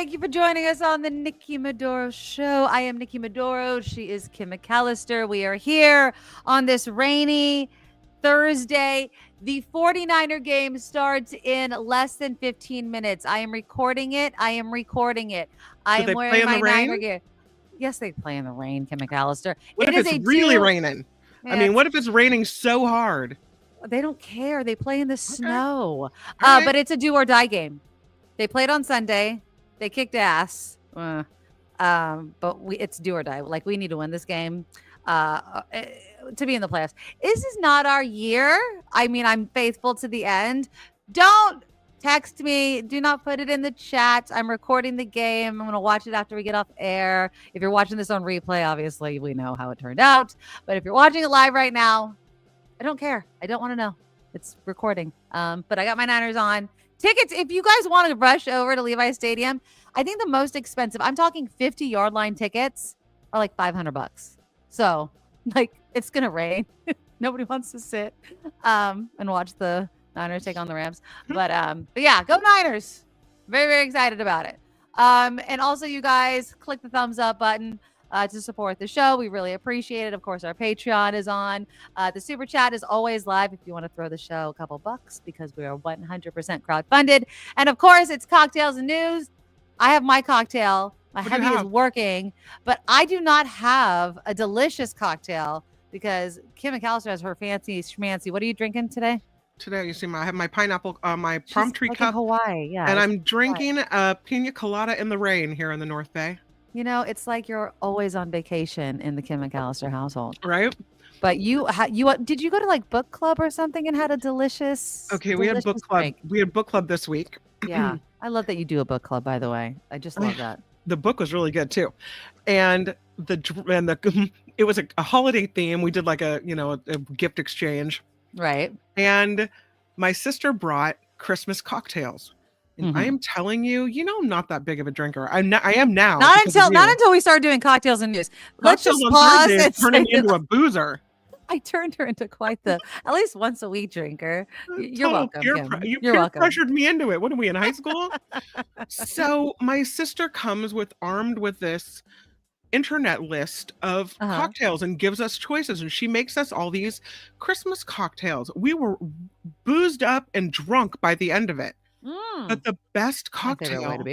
Thank you for joining us on the Nikki Maduro Show. I am Nikki Maduro. She is Kim McAllister. We are here on this rainy Thursday. The 49er game starts in less than 15 minutes. I am recording it. I am wearing my Niner gear. Yes, they play in the rain, Kim McAllister. What if it's really raining? I mean, what if it's raining so hard? They don't care. They play in the snow. But it's a do or die game. They played on Sunday. They kicked ass. But it's do or die. Like, we need to win this game to be in the playoffs. This is not our year. I mean, I'm faithful to the end. Don't text me. Do not put it in the chat. I'm recording the game. I'm going to watch it after we get off air. If you're watching this on replay, obviously we know how it turned out. But if you're watching it live right now, I don't care. I don't want to know. It's recording. But I got my Niners on. Tickets, if you guys want to rush over to Levi's Stadium, I think the most expensive, I'm talking 50-yard line tickets, are like $500. So, like, it's going to rain. Nobody wants to sit and watch the Niners take on the Rams. But yeah, go Niners. Very, very excited about it. And also, you guys, click the thumbs up button to support the show. We really appreciate it. Of course, our Patreon is on. The Super Chat is always live if you want to throw the show a couple bucks, because we are 100% crowdfunded. And of course, it's cocktails and news. I have my cocktail. My heavy is working, but I do not have a delicious cocktail because Kim McAllister has her fancy schmancy. What are you drinking today? Today, you see, I have my pineapple, my palm tree cup. Hawaii, yeah. And I'm drinking a pina colada in the rain here in the North Bay. You know, it's like you're always on vacation in the Kim McAllister household. Right. But you did you go to like book club or something and had a delicious we had book club. Drink? We had book club this week. Yeah. I love that you do a book club, by the way. I just love that. The book was really good too. And it was a holiday theme. We did like a gift exchange. Right. And my sister brought Christmas cocktails. And I am telling you, I'm not that big of a drinker. I am now. Not until we start doing cocktails and news. Let's just pause. It's turning into a boozer. I turned her into quite the at least once a week drinker. You're welcome. You peer pressured me into it. What are we in high school? So my sister comes armed with this internet list of cocktails and gives us choices, and she makes us all these Christmas cocktails. We were boozed up and drunk by the end of it. But the best cocktail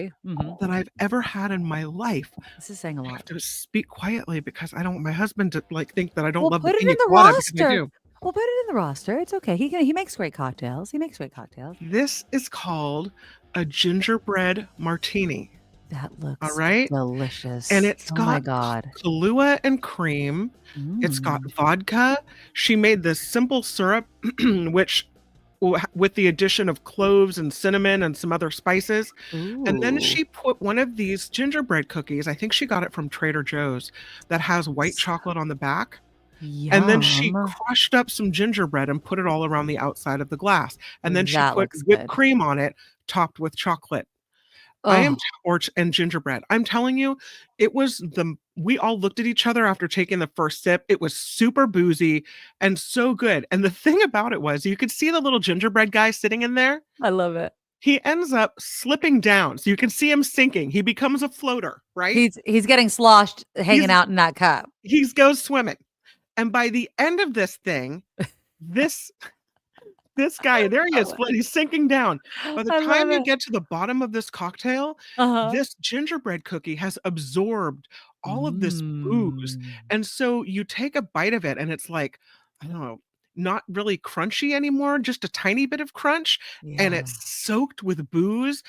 that I've ever had in my life. This is saying a lot. I have to speak quietly because I don't want my husband to think that I don't love put the it in the colada roster. We'll put it in the roster. It's okay. He makes great cocktails. This is called a gingerbread martini. That looks all right. Delicious. And it's got Kahlua and cream. It's got vodka. She made this simple syrup, which with the addition of cloves and cinnamon and some other spices. Ooh. And then she put one of these gingerbread cookies. I think she got it from Trader Joe's, that has white chocolate on the back. Yum. And then she crushed up some gingerbread and put it all around the outside of the glass. And then she put whipped cream on it, topped with chocolate. And gingerbread. I'm telling you, we all looked at each other after taking the first sip. It was super boozy and so good. And the thing about it was, you could see the little gingerbread guy sitting in there. I love it. He ends up slipping down. So you can see him sinking. He becomes a floater, right? He's getting sloshed hanging out in that cup. He goes swimming. And by the end of this thing, this guy, there he is, he's sinking down. By the time you get to the bottom of this cocktail, this gingerbread cookie has absorbed all of this booze. And so you take a bite of it and it's like, I don't know, not really crunchy anymore, just a tiny bit of crunch. Yeah. And it's soaked with booze.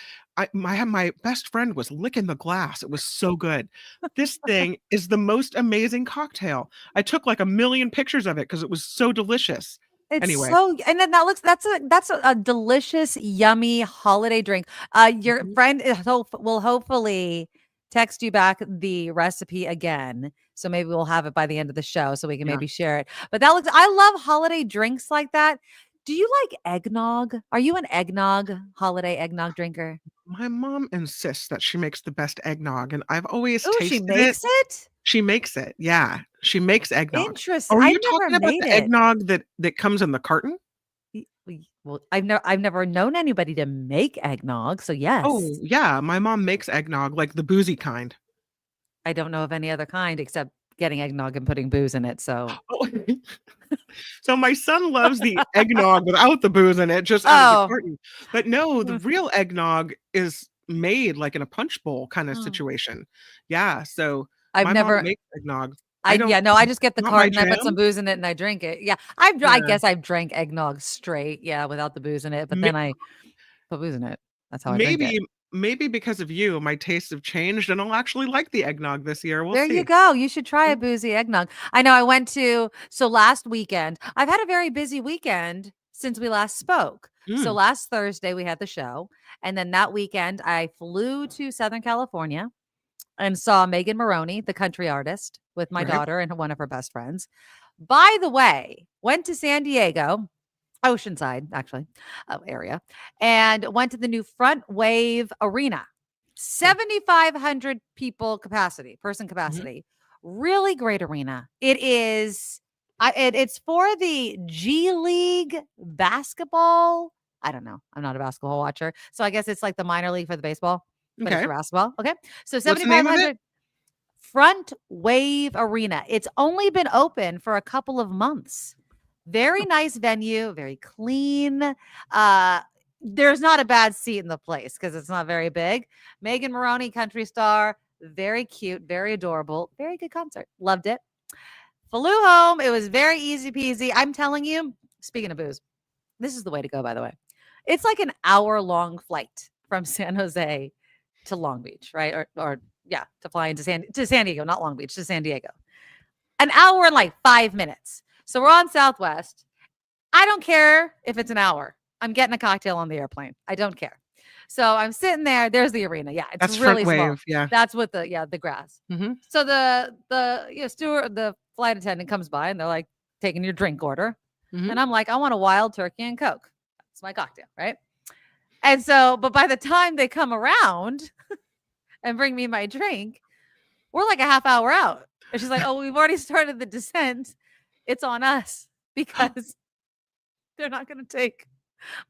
My best friend was licking the glass. It was so good. This thing is the most amazing cocktail. I took like 1 million pictures of it because it was so delicious. It's anyway. And then that's a delicious, yummy holiday drink. Your friend will hopefully text you back the recipe again. So maybe we'll have it by the end of the show so we can maybe share it. But I love holiday drinks like that. Do you like eggnog? Are you an holiday eggnog drinker? My mom insists that she makes the best eggnog, and I've always tasted it. She makes it? She makes it. Yeah. She makes eggnog. Interesting. Are you talking about the eggnog that comes in the carton? Well, I've never known anybody to make eggnog, so Oh, yes. yeah, my mom makes eggnog, like the boozy kind. I don't know of any other kind except getting eggnog and putting booze in it, so Oh, so my son loves the eggnog without the booze in it, just out of the Oh. carton. But no, the Mm. real eggnog is made like in a punch bowl kind of Mm. situation. Yeah, so I've my mom never makes eggnog. I yeah, no, I just get the Not my carton, I put some jam. booze in it, and I drink it. Yeah, I Yeah. guess I've drank eggnog straight, yeah, without the booze in it, but May then I put booze in it. That's how I drink it. maybe maybe because of you, my tastes have changed and I'll actually like the eggnog this year. We'll There you see. go. You should try a Mm, boozy eggnog. I know I went to so last weekend, I've had a very busy weekend since we last spoke. So mm, last Thursday we had the show, and then that weekend I flew to Southern California and saw Megan Maroney, the country artist, with my right. daughter and one of her best friends. By the way, went to San Diego, Oceanside, actually, area, and went to the new Front Wave Arena. Oh, 7,500 people capacity, person mhm. capacity. Really great arena. It is, it's for the G League basketball. I don't know. I'm not a basketball watcher. So I guess it's like the minor league for the baseball, but it's Okay. for basketball. Okay. So What's the name of it? 7,500 Front Wave Arena. It's only been open for a couple of months. Very nice venue, very clean. Uh, there's not a bad seat in the place because it's not very big. Megan Maroney, country star, very cute, very adorable, very good concert. Loved it. Flew home. It was very easy peasy. I'm telling you, speaking of booze, this is the way to go, by the way. It's like an hour-long flight from San Jose to Long Beach, right? Or yeah, to fly into San Diego, not Long Beach, to San Diego. An hour and like 5 minutes. So we're on Southwest. I don't care if it's an hour. I'm getting a cocktail on the airplane. I don't care. So I'm sitting there. There's the arena. Yeah, it's That's Front really small. Wave, yeah. That's what the grass. Mhm, So steward, the flight attendant comes by and they're like taking your drink order. mhm. And I'm like, I want a wild turkey and Coke. That's my cocktail, right? And so, but by the time they come around and bring me my drink, we're like a half hour out. And she's like, oh, we've already started the descent. It's on us because they're not going to take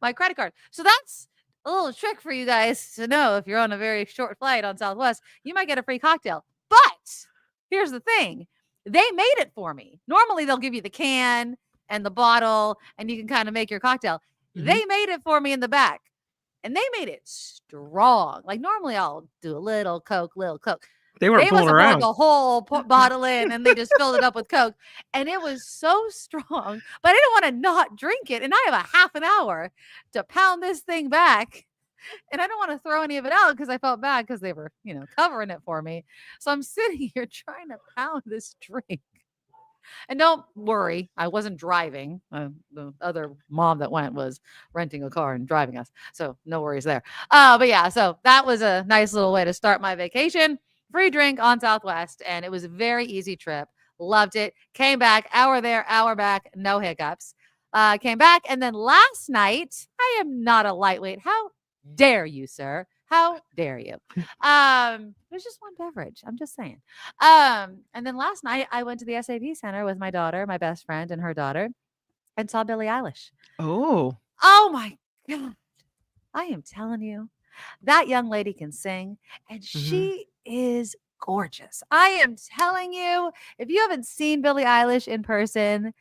my credit card. So that's a little trick for you guys to know if you're on a very short flight on Southwest, you might get a free cocktail. But here's the thing, they made it for me. Normally, they'll give you the can and the bottle, and you can kind of make your cocktail. Mhm. They made it for me in the back, and they made it strong. Like normally, I'll do a little Coke, little Coke. They weren't They must fooling have poured around. the whole bottle in and they just filled it up with Coke. And it was so strong, but I didn't want to not drink it. And I have a half an hour to pound this thing back. And I don't want to throw any of it out because I felt bad because they were, covering it for me. So I'm sitting here trying to pound this drink. And don't worry, I wasn't driving. The other mom that went was renting a car and driving us. So no worries there. But yeah, so that was a nice little way to start my vacation. Free drink on Southwest. And it was a very easy trip. Loved it. Came back, hour there, hour back, no hiccups. Came back. And then last night, I am not a lightweight. How dare you, sir? How dare you? There's just one beverage. I'm just saying. And then last night I went to the SAP Center with my daughter, my best friend, and her daughter, and saw Billie Eilish. Oh. Oh my God. I am telling you, that young lady can sing, and Mhm. she is gorgeous. I am telling you, if you haven't seen Billie Eilish in person,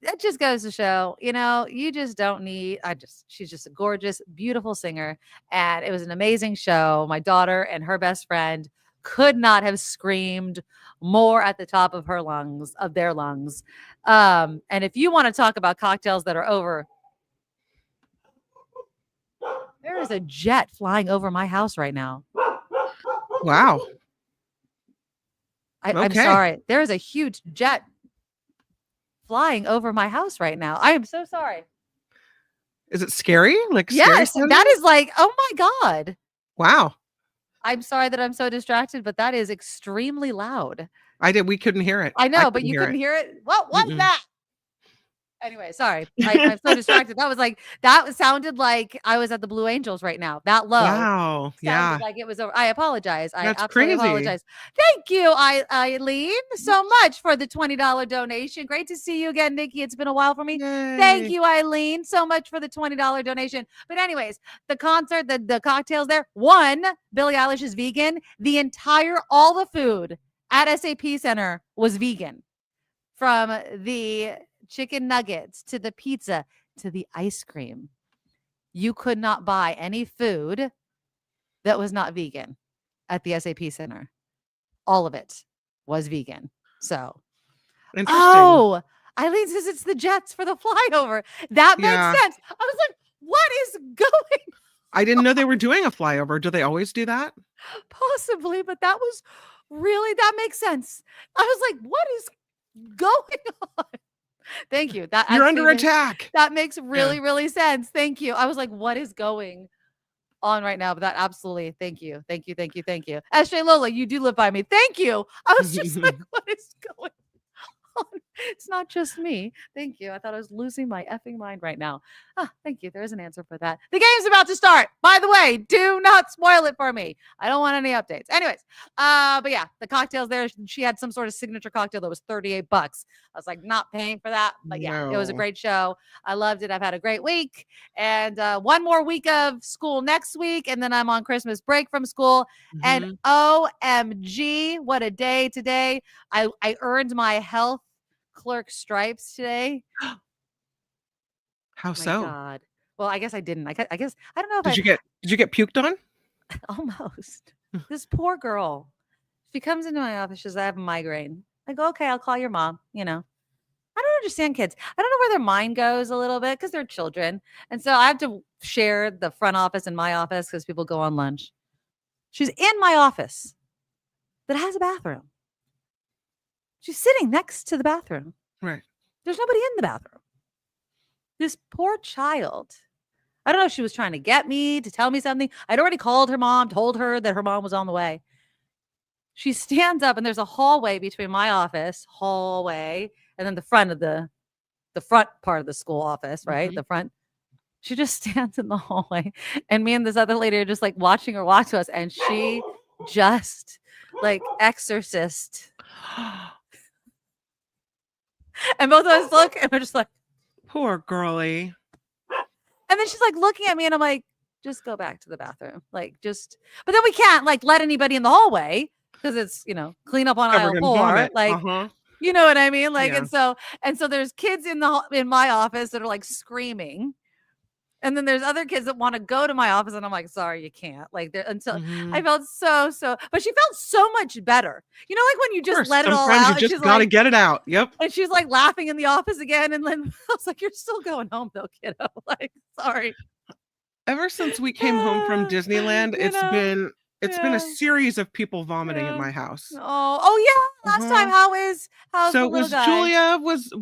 that just goes to show, you just don't need, she's just a gorgeous, beautiful singer. And it was an amazing show. My daughter and her best friend could not have screamed more at the top of their lungs. And if you want to talk about cocktails that are over, there is a jet flying over my house right now. Wow. I'm Okay. sorry. There is a huge jet flying over my house right now. I am so sorry. Is it scary? Like scary Yes, sounding? that is like, oh my God. Wow. I'm sorry that I'm so distracted, but that is extremely loud. We couldn't hear it. I I know, but couldn't you hear couldn't it. hear it? What was Mm-mm. that? Anyway, sorry. I'm so distracted. That sounded like I was at the Blue Angels right now. That low Wow. sounded Yeah. like it was over. I apologize. I That's absolutely crazy. apologize. Thank you, Eileen, so much for the $20 donation. Great to see you again, Nikki. It's been a while for me. Yay. Thank you, Eileen, so much for the $20 donation. But anyways, the concert, the cocktails there. One, Billie Eilish is vegan. All the food at SAP Center was vegan. From the chicken nuggets to the pizza to the ice cream. You could not buy any food that was not vegan at the SAP Center. All of it was vegan. So, Interesting. Eileen says it's the Jets for the flyover. That makes sense. I was like, what is going on? I didn't know they were doing a flyover. Do they always do that? Possibly, but that makes sense. I was like, what is going on? Thank you. You're under attack. That makes really sense. Thank you. I was like, what is going on right now? But that absolutely. Thank you. SJ Lola, you do live by me. Thank you. I was just like, what is going on? It's not just me. Thank you. I thought I was losing my effing mind right now. Thank you. There is an answer for that. The game's about to start. By the way, do not spoil it for me. I don't want any updates. Anyways, but yeah, the cocktails there. She had some sort of signature cocktail that was $38. I was like, not paying for that. But yeah, It was a great show. I loved it. I've had a great week. And one more week of school next week. And then I'm on Christmas break from school. And OMG, what a day today. I earned my health clerk stripes today. How so? God. Well, I guess I didn't. I guess I don't know if did you get puked on? Almost. This poor girl. She comes into my office. She says, I have a migraine. I go, okay, I'll call your mom. I don't understand kids. I don't know where their mind goes a little bit because they're children. And so I have to share the front office and my office because people go on lunch. She's in my office that has a bathroom. She's sitting next to the bathroom. Right. There's nobody in the bathroom. This poor child. I don't know if she was trying to get me to tell me something. I'd already called her mom, told her that her mom was on the way. She stands up and there's a hallway between my office, and then the front of the front part of the school office, right? The front. She just stands in the hallway and me and this other lady are just like watching her walk to us. And she just like exorcist. And both of us look and we're just like, poor girly. And then she's like looking at me and I'm like, just go back to the bathroom. But then we can't like let anybody in the hallway because it's, clean up on aisle 4. You know what I mean? And so there's kids in my office that are like screaming. And then there's other kids that want to go to my office, and I'm like, sorry, you can't. I felt so, but she felt so much better. Like when you just let it all out. You just got to get it out. Yep. And she's like laughing in the office again. And then I was like, you're still going home though, kiddo. Sorry. Ever since we came home from Disneyland, it's been a series of people vomiting at my house. Oh yeah. Last time, how's so the little guy?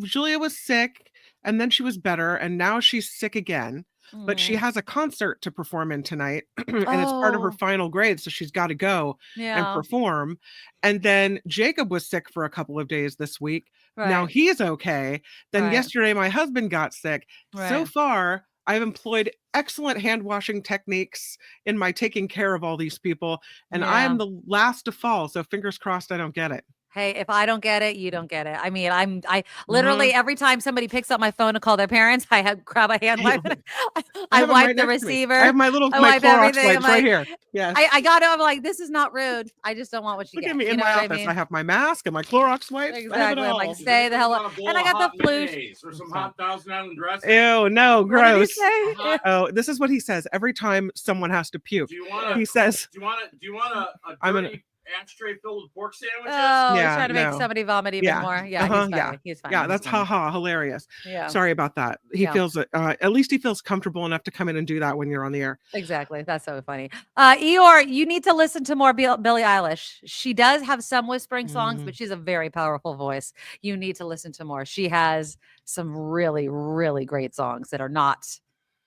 Julia was sick, and then she was better, and now she's sick again. But she has a concert to perform in tonight, and it's part of her final grade, so she's got to go and perform. And then Jacob was sick for a couple of days this week. Right. Now he's okay. Then yesterday my husband got sick. Right. So far, I've employed excellent hand washing techniques in my taking care of all these people, and I am the last to fall. So fingers crossed I don't get it. Hey, if I don't get it, you don't get it. I mean, I literally every time somebody picks up my phone to call their parents, I grab a hand wipe. I wipe the receiver. I have my Clorox wipes right here. Yes. I got it. I'm like, this is not rude. I just don't want what you get. Look at me in my office. I mean? I have my mask and my Clorox wipes. Exactly. I'm like, stay the hell up. And I got the flu. Or some hot Thousand Island dressing. Ew, no, gross. What did he say? Oh, this is what he says every time someone has to puke. He says, "Do you want a dirty ashtray filled with pork sandwiches?" Oh, he's trying to make somebody vomit even more. Yeah, he's fine. Yeah, that's hilarious. Yeah. Sorry about that. He feels at least he feels comfortable enough to come in and do that when you're on the air. Exactly. That's so funny. Eeyore, you need to listen to more Billie Eilish. She does have some whispering songs, but she's a very powerful voice. You need to listen to more. She has some really, really great songs that are not.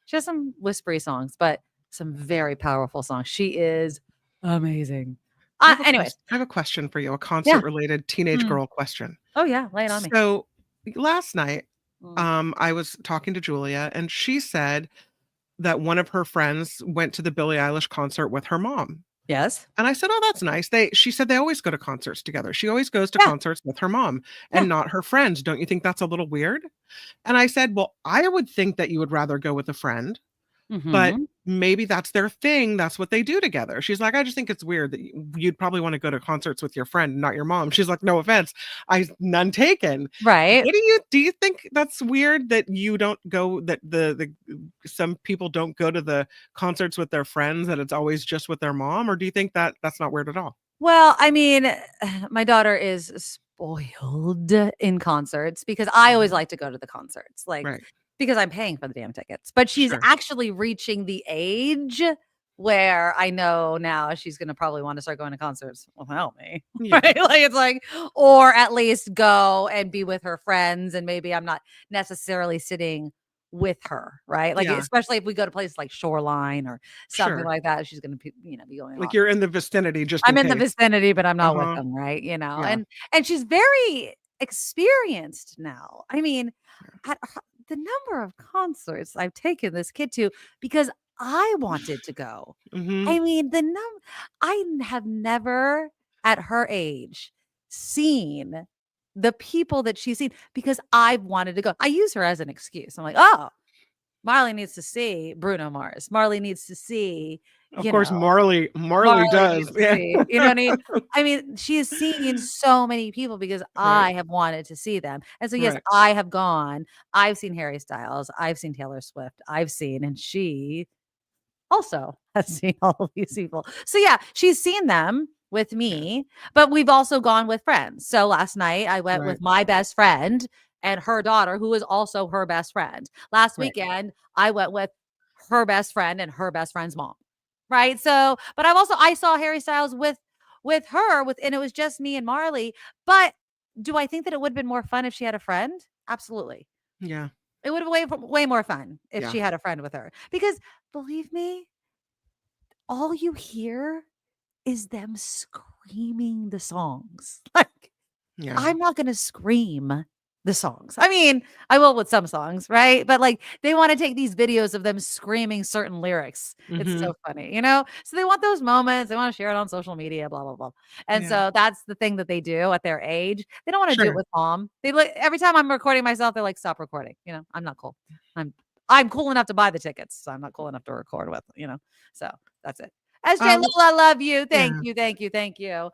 She has some whispery songs, but some very powerful songs. She is amazing. Anyways, I have a question for you, a concert-related teenage girl question. Oh, yeah. Lay it on me. So last night, I was talking to Julia, and she said that one of her friends went to the Billie Eilish concert with her mom. Yes. And I said, "Oh, that's nice." She said they always go to concerts together. She always goes to Yeah. concerts with her mom Yeah. and not her friends. Don't you think that's a little weird? And I said, "Well, I would think that you would rather go with a friend, but Mhm. maybe that's their thing. That's what they do together." She's like, "I just think it's weird that you'd probably want to go to concerts with your friend, not your mom." She's like, "No offense. None taken." Right. Do you think that's weird that you don't go that the some people don't go to the concerts with their friends, that it's always just with their mom, or do you think that that's not weird at all? Well, I mean, my daughter is spoiled in concerts because I always Mhm. like to go to the concerts, like, Right. because I'm paying for the damn tickets. But she's Sure. actually reaching the age where I know now she's gonna probably want to start going to concerts without me, Yeah. right? Like, it's like, or at least go and be with her friends, and maybe I'm not necessarily sitting with her, right? Like, Yeah. especially if we go to places like Shoreline or something Sure. like that, she's gonna be going Like along. you're in the vicinity just I'm in in the case. vicinity, but I'm not with Uh-huh. them, right? Yeah. And she's very experienced now. I mean, the number of concerts I've taken this kid to because I wanted to go. Mhm. I mean, have never at her age seen the people that she's seen because I've wanted to go. I use her as an excuse. I'm like, "Oh, Marley needs to see Bruno Mars. Marley needs to see, Of you course, know, Marley Marley does. needs to Yeah. see, you know what I mean? I mean, she has seen so many people because Right. I have wanted to see them. And so, yes, Right. I have gone. I've seen Harry Styles. I've seen Taylor Swift. And she also has seen all of these people. So, yeah, she's seen them with Yeah. me, but we've also gone with friends. So last night I went Right. with my best friend and her daughter, who is also her best friend. Last Right. weekend, I went with her best friend and her best friend's mom. Right. So, but I saw Harry Styles with her and it was just me and Marley. But do I think that it would have been more fun if she had a friend? Absolutely. Yeah. It would have been way more fun if Yeah. she had a friend with her. Because believe me, all you hear is them screaming the songs. Like, Yeah. I'm not gonna scream the songs. I mean, I will with some songs, right? But, like, they wanna take these videos of them screaming certain lyrics. It's Mhm. so funny, you know? So they want those moments, they wanna share it on social media, blah, blah, blah. And Yeah. so that's the thing that they do at their age. They don't wanna do it Sure. with mom. They like every time I'm recording myself, they're like, "Stop recording," you know? I'm not cool. I'm I'm cool enough to buy the tickets, so I'm not cool enough to record with, you know? So that's it. SJ Um, Lil, I love you. Thank yeah. you, thank you, thank you.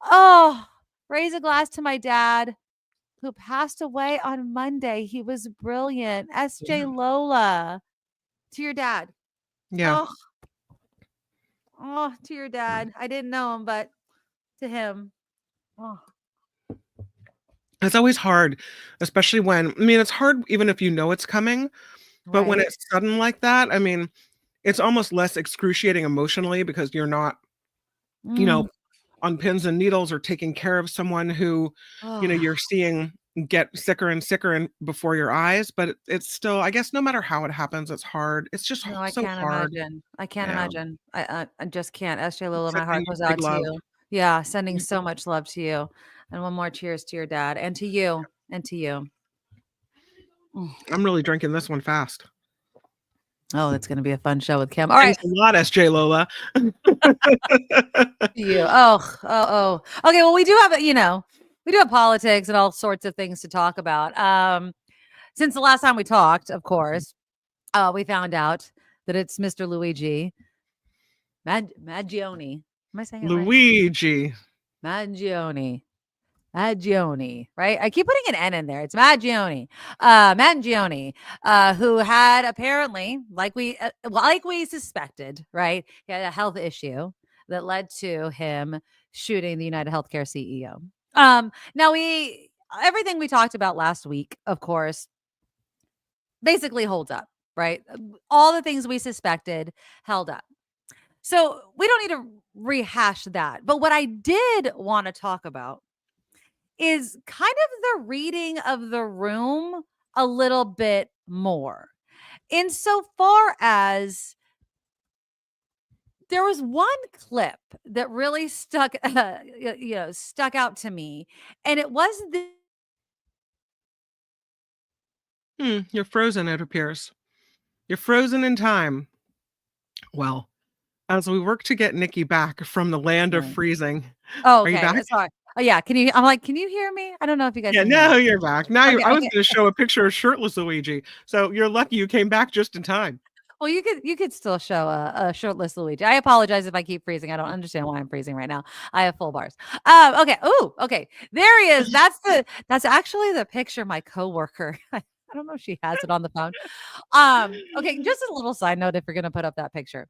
Oh, raise a glass to my dad who passed away on Monday. He was brilliant. SJ Yeah. Lola. To your dad. Yeah. Oh, to your dad. I didn't know him, but to him. Oh, It's always hard, especially when I mean, it's hard even if you know it's coming, but when right. it's sudden like that, I mean, it's almost less excruciating emotionally because you're not, you know, Mm. on pins and needles or taking care of someone who, Oh, you're seeing get sicker and sicker and before your eyes, but it's still, I guess no matter how it happens, it's hard. It's just no, I so can't hard. imagine. I can't Yeah. imagine. I just can't. SJ Lola, my Sending heart you goes big out to love. you. Yeah, sending so much love to you. And one more cheers to your dad and to you and to you. Mm. I'm really drinking this one fast. Oh, it's gonna be a fun show with Kim. All right. Thanks a lot, SJ Lola. You. Oh. Okay, well, we do have politics and all sorts of things to talk about. Since the last time we talked, of course, we found out that it's Mr. Luigi Magione. Am I saying it right? Luigi. Magione. Magione, right? I keep putting an N in there. It's Magione. Mangione, who had apparently, like we suspected, right? He had a health issue that led to him shooting the United Healthcare CEO. Now everything we talked about last week, of course, basically holds up, right? All the things we suspected held up. So we don't need to rehash that. But what I did want to talk about is kind of the reading of the room a little bit more. Insofar as there was one clip that really stuck out to me, and it was You're frozen, it appears. You're frozen in time. Well, as we work to get Nikki back from the land of freezing. Oh, Are you okay. back? Sorry. Oh, yeah. I'm like, can you hear me? I don't know if you guys Yeah, can hear now me. you're back. Now Okay, I was okay. going to show a picture of shirtless Luigi. So you're lucky you came back just in time. Well, you could still show a shirtless Luigi. I apologize if I keep freezing. I don't understand why I'm freezing right now. I have full bars. Okay. Ooh, okay. There he is. That's actually the picture my coworker. I don't know if she has it on the phone. Okay, just a little side note if you're gonna put up that picture.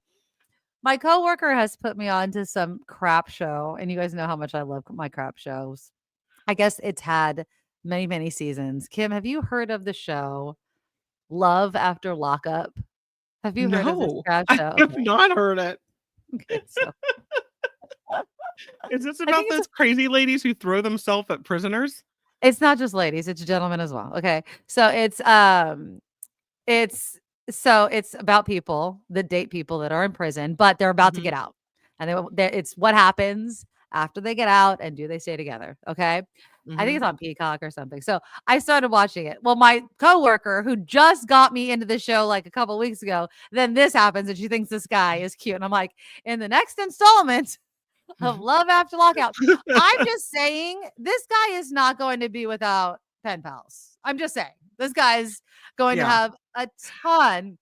My coworker has put me on to some crap show, and you guys know how much I love my crap shows. I guess it's had many, many seasons. Kim, have you heard of the show Love After Lockup? Have you heard of this No, crap I show? have not heard it. Okay, so Is this I about think those crazy ladies who throw themselves at prisoners? it's not just ladies, it's gentlemen as well. Okay. So it's it's about people that date people that are in prison, but they're about to Mhm, get out. And it's what happens after they get out and do they stay together? Okay. I think mhm. it's on Peacock or something. So I started watching it. Well, my coworker who just got me into the show like a couple weeks ago, then this happens and she thinks this guy is cute. And I'm like, in the next installment of Love After Lockout, I'm just saying this guy is not going to be without pen pals. I'm just saying this guy's going to Yeah. have a ton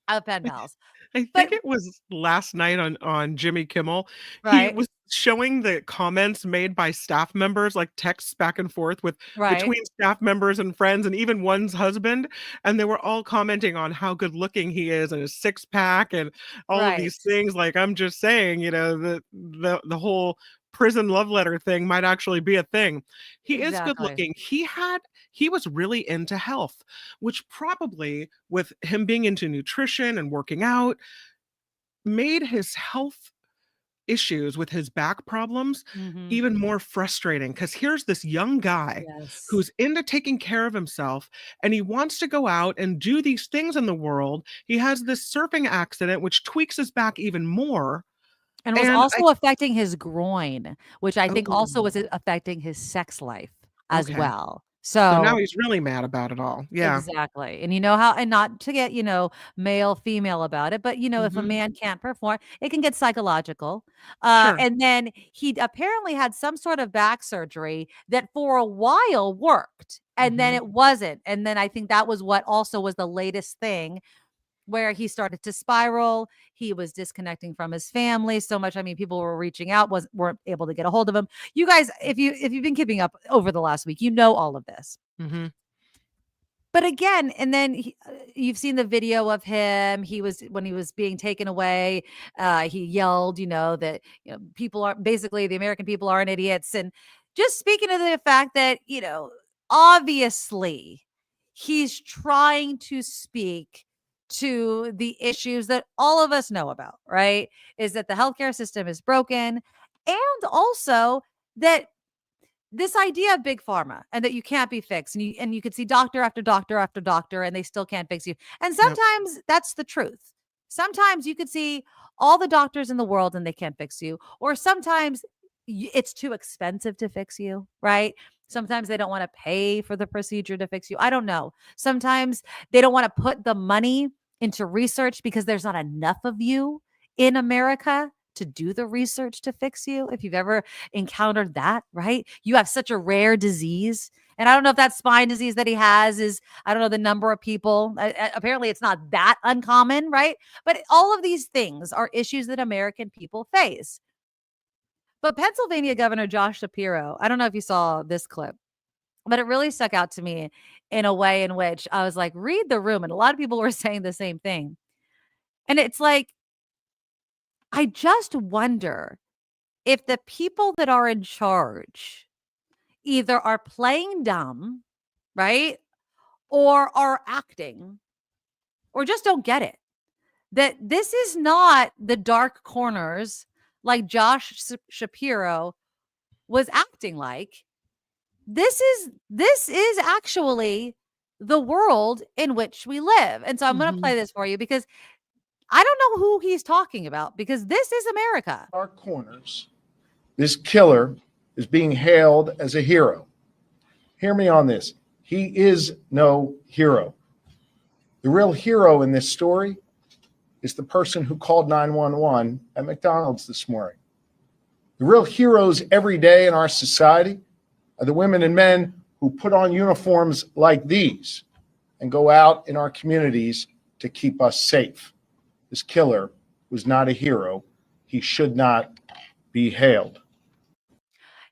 of pen pals. I But think it was last night on Jimmy Kimmel. He right, was showing the comments made by staff members, like texts back and forth with right, between staff members and friends, and even one's husband, and they were all commenting on how good looking he is and his six pack and all of right. these things. Like I'm just saying, the whole prison love letter thing might actually be a thing. He is good Exactly. looking. He was really into health, which probably with him being into nutrition and working out made his health issues with his back problems Mhm. even more frustrating because here's this young guy Yes. who's into taking care of himself and he wants to go out and do these things in the world. He has this surfing accident which tweaks his back even more. And was And also affecting his groin, which I think also oh, was affecting his sex life as okay. well. So now So he's really mad about it all. Yeah. exactly. And you know how, and not to get, male, female about it, but if a Hmm. man can't perform, it can get psychological. Sure. And then he apparently had some sort of back surgery that for a while worked and then Hmm. it wasn't. And then I think that was what also was the latest thing where he started to spiral. He was disconnecting from his family so much. I mean, people were reaching out, weren't able to get a hold of him. You guys, if you've been keeping up over the last week, you know all of this. Hmm. But again, and then you've seen the video of him. When he was being taken away, he yelled, that people are basically the American people aren't idiots, and just speaking to the fact that obviously he's trying to speak to the issues that all of us know about. Right? Is that the healthcare system is broken, and also that this idea of big pharma and that you can't be fixed and you could see doctor after doctor after doctor and they still can't fix you. And Yep. sometimes that's the truth. Sometimes you could see all the doctors in the world and they can't fix you. Or sometimes it's too expensive to fix you, right? Sometimes they don't want to pay for the procedure to fix you. I don't know. Sometimes they don't want to put the money into research because there's not enough of you in America to do the research to fix you. If you've ever encountered that, right? You have such a rare disease. And I don't know if that spine disease that he has is, I don't know the number of people. Apparently, it's not that uncommon, right? But all of these things are issues that American people face. But Pennsylvania Governor Josh Shapiro, I don't know if you saw this clip, but it really stuck out to me in a way in which I was like, read the room. And a lot of people were saying the same thing. And it's like, I just wonder if the people that are in charge either are playing dumb, right? Or are acting or just don't get it. That this is not the dark corners like Josh Shapiro was acting like. This is actually the world in which we live. And so I'm going to Hmm. play this for you because I don't know who he's talking about because this is America. Dark corners, this killer is being hailed as a hero. Hear me on this. He is no hero. The real hero in this story is the person who called 911 at McDonald's this morning. The real heroes every day in our society are the women and men who put on uniforms like these and go out in our communities to keep us safe. This killer was not a hero. He should not be hailed.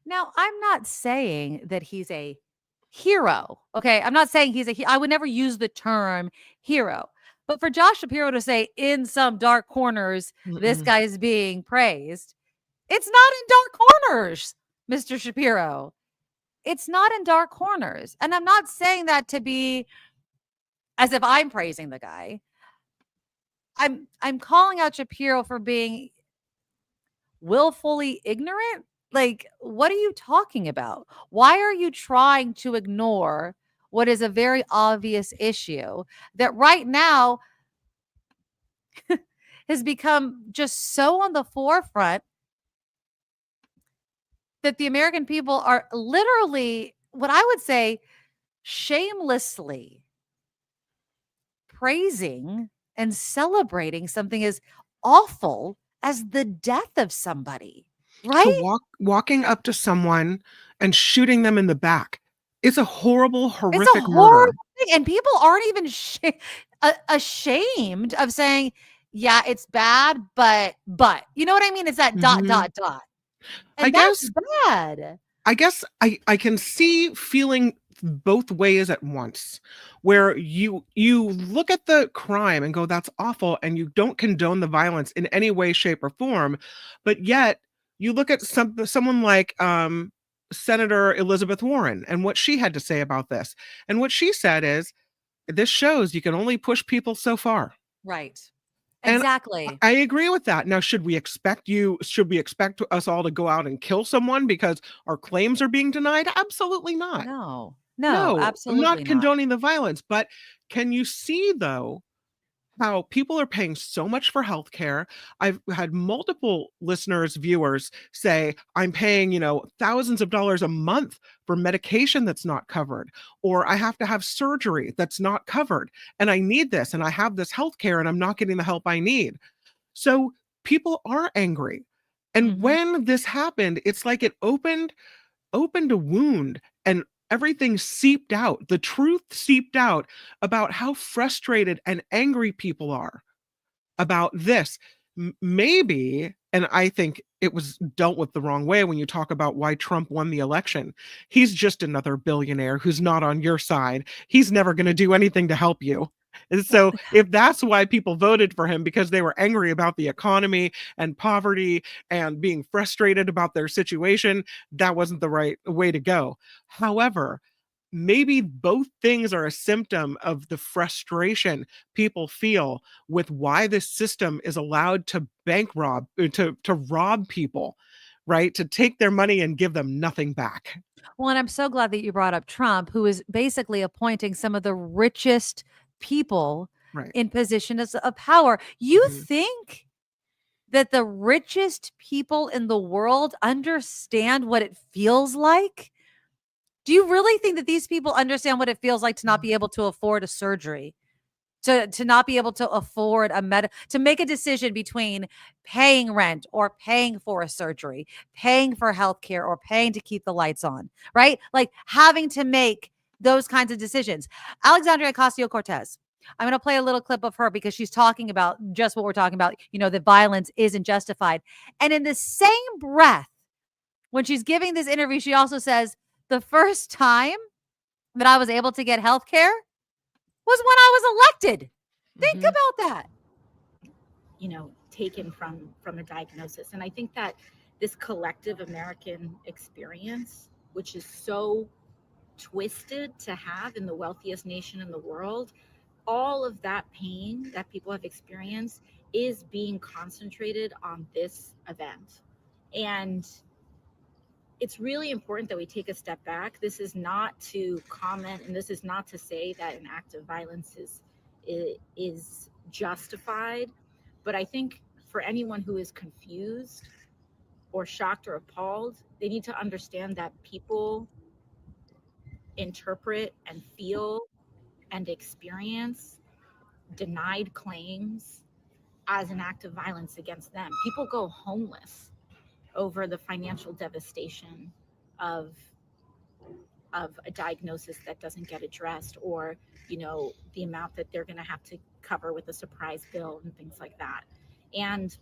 Now, I'm not saying that he's a hero. Okay. I'm not saying I would never use the term hero. But for Josh Shapiro to say in some dark corners, this guy is being praised, it's not in dark corners, Mr. Shapiro. It's not in dark corners. And I'm not saying that to be as if I'm praising the guy. I'm calling out Shapiro for being willfully ignorant. Like, what are you talking about? Why are you trying to ignore what is a very obvious issue that right now has become just so on the forefront that the American people are literally, what I would say, shamelessly praising and celebrating something as awful as the death of somebody, right? To walking up to someone and shooting them in the back. It's a horrible, horrific murder. Thing. And people aren't even ashamed of saying, yeah, it's bad, but, you know what I mean? It's that ... And that's bad. I guess I can see feeling both ways at once, where you look at the crime and go, that's awful, and you don't condone the violence in any way, shape, or form, but yet you look at someone like Senator Elizabeth Warren and what she had to say about this. And what she said is, this shows you can only push people so far. Right. And exactly. I agree with that. Now, should we expect us all to go out and kill someone because our claims are being denied? Absolutely not. No, I'm absolutely not condoning the violence, but can you see though how people are paying so much for healthcare? I've had multiple listeners, viewers say, I'm paying, thousands of dollars a month for medication that's not covered, or I have to have surgery that's not covered, and I need this, and I have this healthcare, and I'm not getting the help I need. So people are angry. And when this happened, it's like it opened a wound, and everything seeped out. The truth seeped out about how frustrated and angry people are about this. Maybe, and I think it was dealt with the wrong way when you talk about why Trump won the election. He's just another billionaire who's not on your side. He's never going to do anything to help you. And so if that's why people voted for him, because they were angry about the economy and poverty and being frustrated about their situation, that wasn't the right way to go. However, maybe both things are a symptom of the frustration people feel with why this system is allowed to to rob people, right? To take their money and give them nothing back. Well, and I'm so glad that you brought up Trump, who is basically appointing some of the richest people in positions of power. You think that the richest people in the world understand what it feels like? Do you really think that these people understand what it feels like to not be able to afford a surgery? To not be able to afford to make a decision between paying rent or paying for a surgery, paying for healthcare or paying to keep the lights on, right? Like having to make those kinds of decisions. Alexandria Ocasio-Cortez, I'm going to play a little clip of her because she's talking about just what we're talking about, that violence isn't justified. And in the same breath, when she's giving this interview, she also says, the first time that I was able to get healthcare was when I was elected. Think about that. Taken from a diagnosis. And I think that this collective American experience, which is so twisted to have in the wealthiest nation in the world, all of that pain that people have experienced is being concentrated on this event. And it's really important that we take a step back. This is not to comment, and this is not to say that an act of violence is justified. But I think for anyone who is confused or shocked or appalled, they need to understand that people interpret and feel and experience denied claims as an act of violence against them. People go homeless over the financial devastation of a diagnosis that doesn't get addressed, or the amount that they're going to have to cover with a surprise bill and things like that. And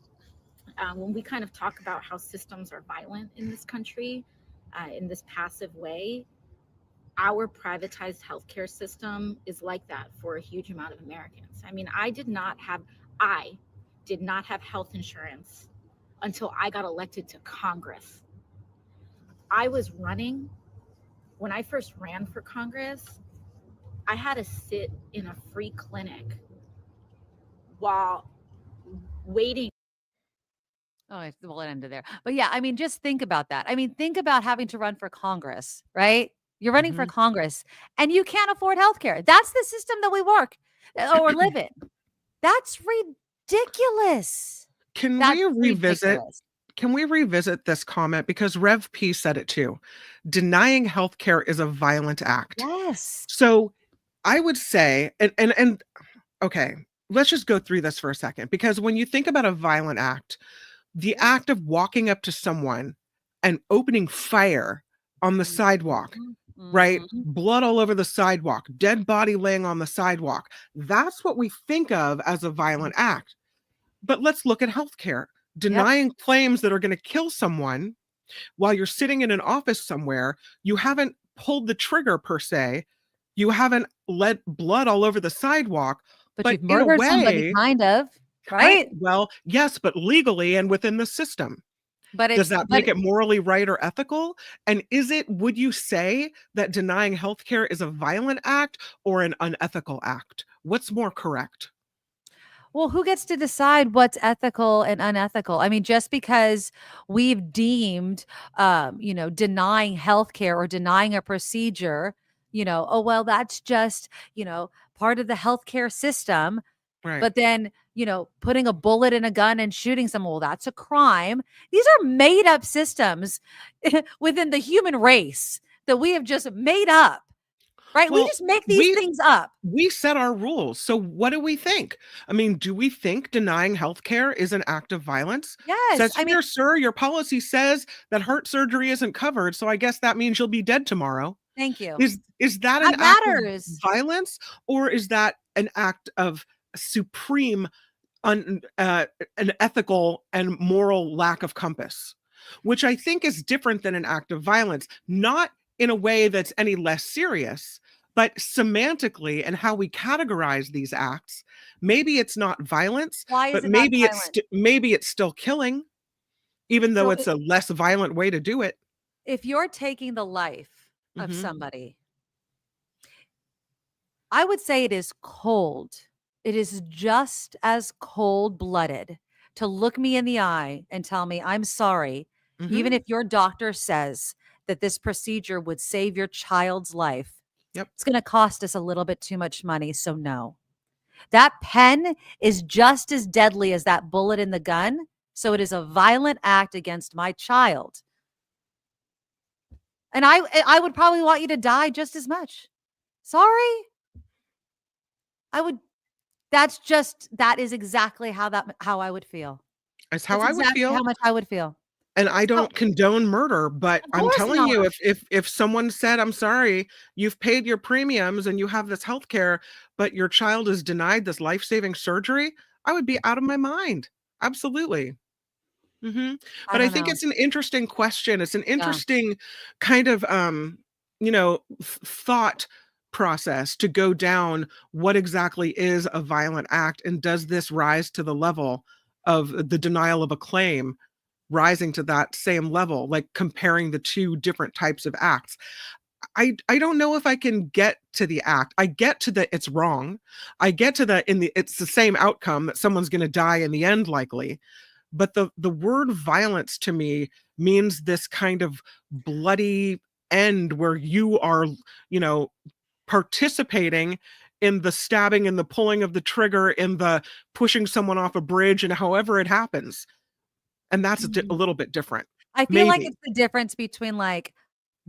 when we kind of talk about how systems are violent in this country, in this passive way, our privatized healthcare system is like that for a huge amount of Americans. I mean, I did not have health insurance until I got elected to Congress. When I first ran for Congress, I had to sit in a free clinic while waiting. Oh, we'll end it there. But yeah, I mean, just think about that. I mean, think about having to run for Congress, right? You're running for Congress and you can't afford healthcare. That's the system that we work or live in. That's ridiculous. Can we revisit this comment? Because Rev P said it too. Denying healthcare is a violent act. Yes. So I would say, and okay, let's just go through this for a second. Because when you think about a violent act, the act of walking up to someone and opening fire on the sidewalk, right? Blood all over the sidewalk, dead body laying on the sidewalk. That's what we think of as a violent act. But let's look at healthcare. Denying claims that are going to kill someone while you're sitting in an office somewhere. You haven't pulled the trigger per se. You haven't let blood all over the sidewalk. But you've murdered somebody, kind of, right? Well, yes, but legally and within the system. But does that make it morally right or ethical? And would you say that denying healthcare is a violent act or an unethical act? What's more correct? Well, who gets to decide what's ethical and unethical? I mean, just because we've deemed, denying healthcare or denying a procedure, oh, well, that's just, part of the healthcare system. Right. But then, putting a bullet in a gun and shooting someone, well, that's a crime. These are made up systems within the human race that we have just made up. Right? Well, we just make these things up. We set our rules. So what do we think? I mean, do we think denying healthcare is an act of violence? Yes. Says, here, sir, your policy says that heart surgery isn't covered. So I guess that means you'll be dead tomorrow. Thank you. Is that an act of violence, or is that an act of supreme an ethical and moral lack of compass, which I think is different than an act of violence, not in a way that's any less serious, but semantically and how we categorize these acts. Maybe it's not violence, but maybe it's still killing, even though it's a less violent way to do it. If you're taking the life of somebody, I would say it is cold. It is just as cold-blooded to look me in the eye and tell me, I'm sorry, even if your doctor says that this procedure would save your child's life. Yep. It's going to cost us a little bit too much money. So no, that pen is just as deadly as that bullet in the gun. So it is a violent act against my child. And I would probably want you to die just as much. Sorry. That is exactly how I would feel. That's how I would feel. How much I would feel. And I don't condone murder, but I'm telling you, if someone said, I'm sorry, you've paid your premiums and you have this health care, but your child is denied this life-saving surgery, I would be out of my mind. Absolutely. But I think it's an interesting question. It's an interesting kind of, thought process to go down what exactly is a violent act, and does this rise to the level of the denial of a claim, rising to that same level, like comparing the two different types of acts. I don't know if I can get to the act. I get to the it's wrong. I get to it's the same outcome, that someone's going to die in the end, likely. But the word violence to me means this kind of bloody end where you are, participating in the stabbing and the pulling of the trigger, in the pushing someone off a bridge, and however it happens. And that's a little bit different. I feel like it's the difference between like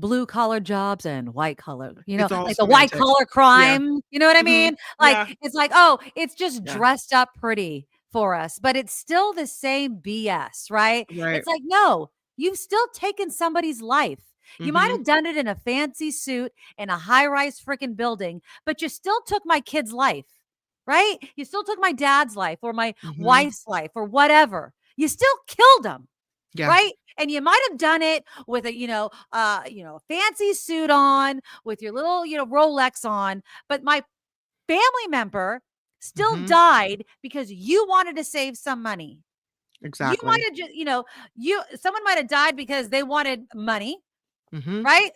blue collar jobs and white collar, It's all like the white semantics. collar crime. You know what I mean? Like, Yeah. it's like, oh, it's just Yeah. dressed up pretty for us, but it's still the same BS, right? Right. It's like, no, you've still taken somebody's life. You might Mhm. have done it in a fancy suit in a high-rise freaking building, but you still took my kid's life, right? You still took my dad's life or my Mhm. wife's life or whatever. You still killed them, Yeah. right? And you might have done it with a fancy suit on, with your little, Rolex on, but my family member still Mhm. died because you wanted to save some money. You Exactly. might have just, someone might have died because they wanted money, Mhm. right?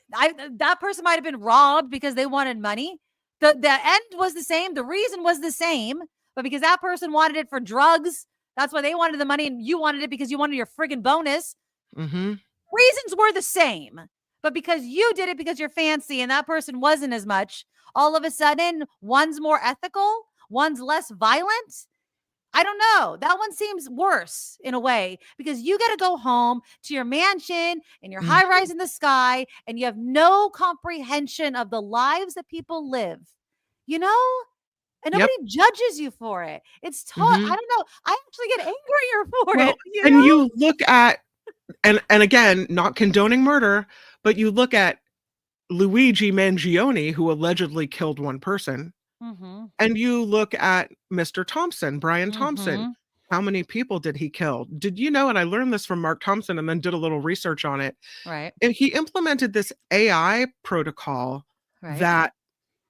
That person might have been robbed because they wanted money. The end was the same, the reason was the same, but because that person wanted it for drugs, that's why they wanted the money, and you wanted it because you wanted your friggin' bonus. Mhm. Reasons were the same, but because you did it because you're fancy and that person wasn't as much, all of a sudden one's more ethical, one's less violent. I don't know. That one seems worse in a way because you got to go home to your mansion and your high rise in the sky, and you have no comprehension of the lives that people live, you know? And Yep. nobody judges you for it. It's I Mhm. don't know. I actually get angrier for Well, it, you and know? you look at and again, not condoning murder, but you look at Luigi Magione, who allegedly killed one person, Mhm. and you look at Mr. Thompson, Brian Thompson. Mhm. How many people did he kill? Did you know, and I learned this from Mark Thompson and then did a little research on it. Right. And he implemented this AI protocol Right. that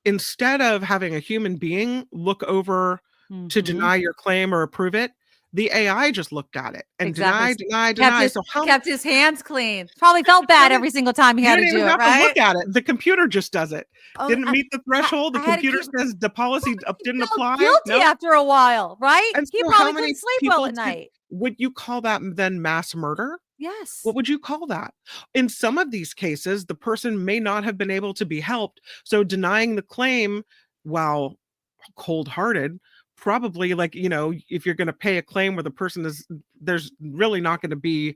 instead of having a human being look over to Mhm. deny your claim or approve it, the AI just looked at it and Exactly. Kept deny. his So how kept his hands clean. Probably felt bad every single time he you had don't to even do it, have to right? look at it. The computer just does it. Oh, Didn't meet the threshold. I The had to computer keep says the policy he didn't felt apply. guilty Nope. after a while, right? And He so how probably many couldn't sleep well people at night. would you call that then mass murder? Yes. What would you call that? In some of these cases, the person may not have been able to be helped. So denying the claim, while cold-hearted, probably if you're going to pay a claim where the person is, there's really not going to be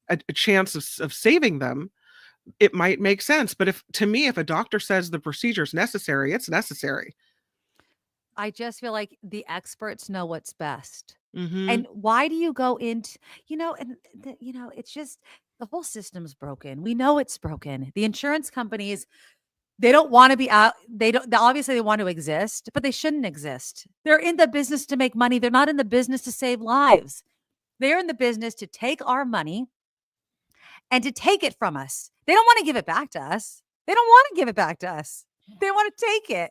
a chance of saving them, it might make sense. But if a doctor says the procedure is necessary, it's necessary. I just feel like the experts know what's best. Mm-hmm. And why do you go into, it's just the whole system's broken. We know it's broken. The insurance companies, they don't want to be out. Obviously they want to exist, but they shouldn't exist. They're in the business to make money. They're not in the business to save lives. They're in the business to take our money and to take it from us. They don't want to give it back to us. They don't want to give it back to us. They want to take it.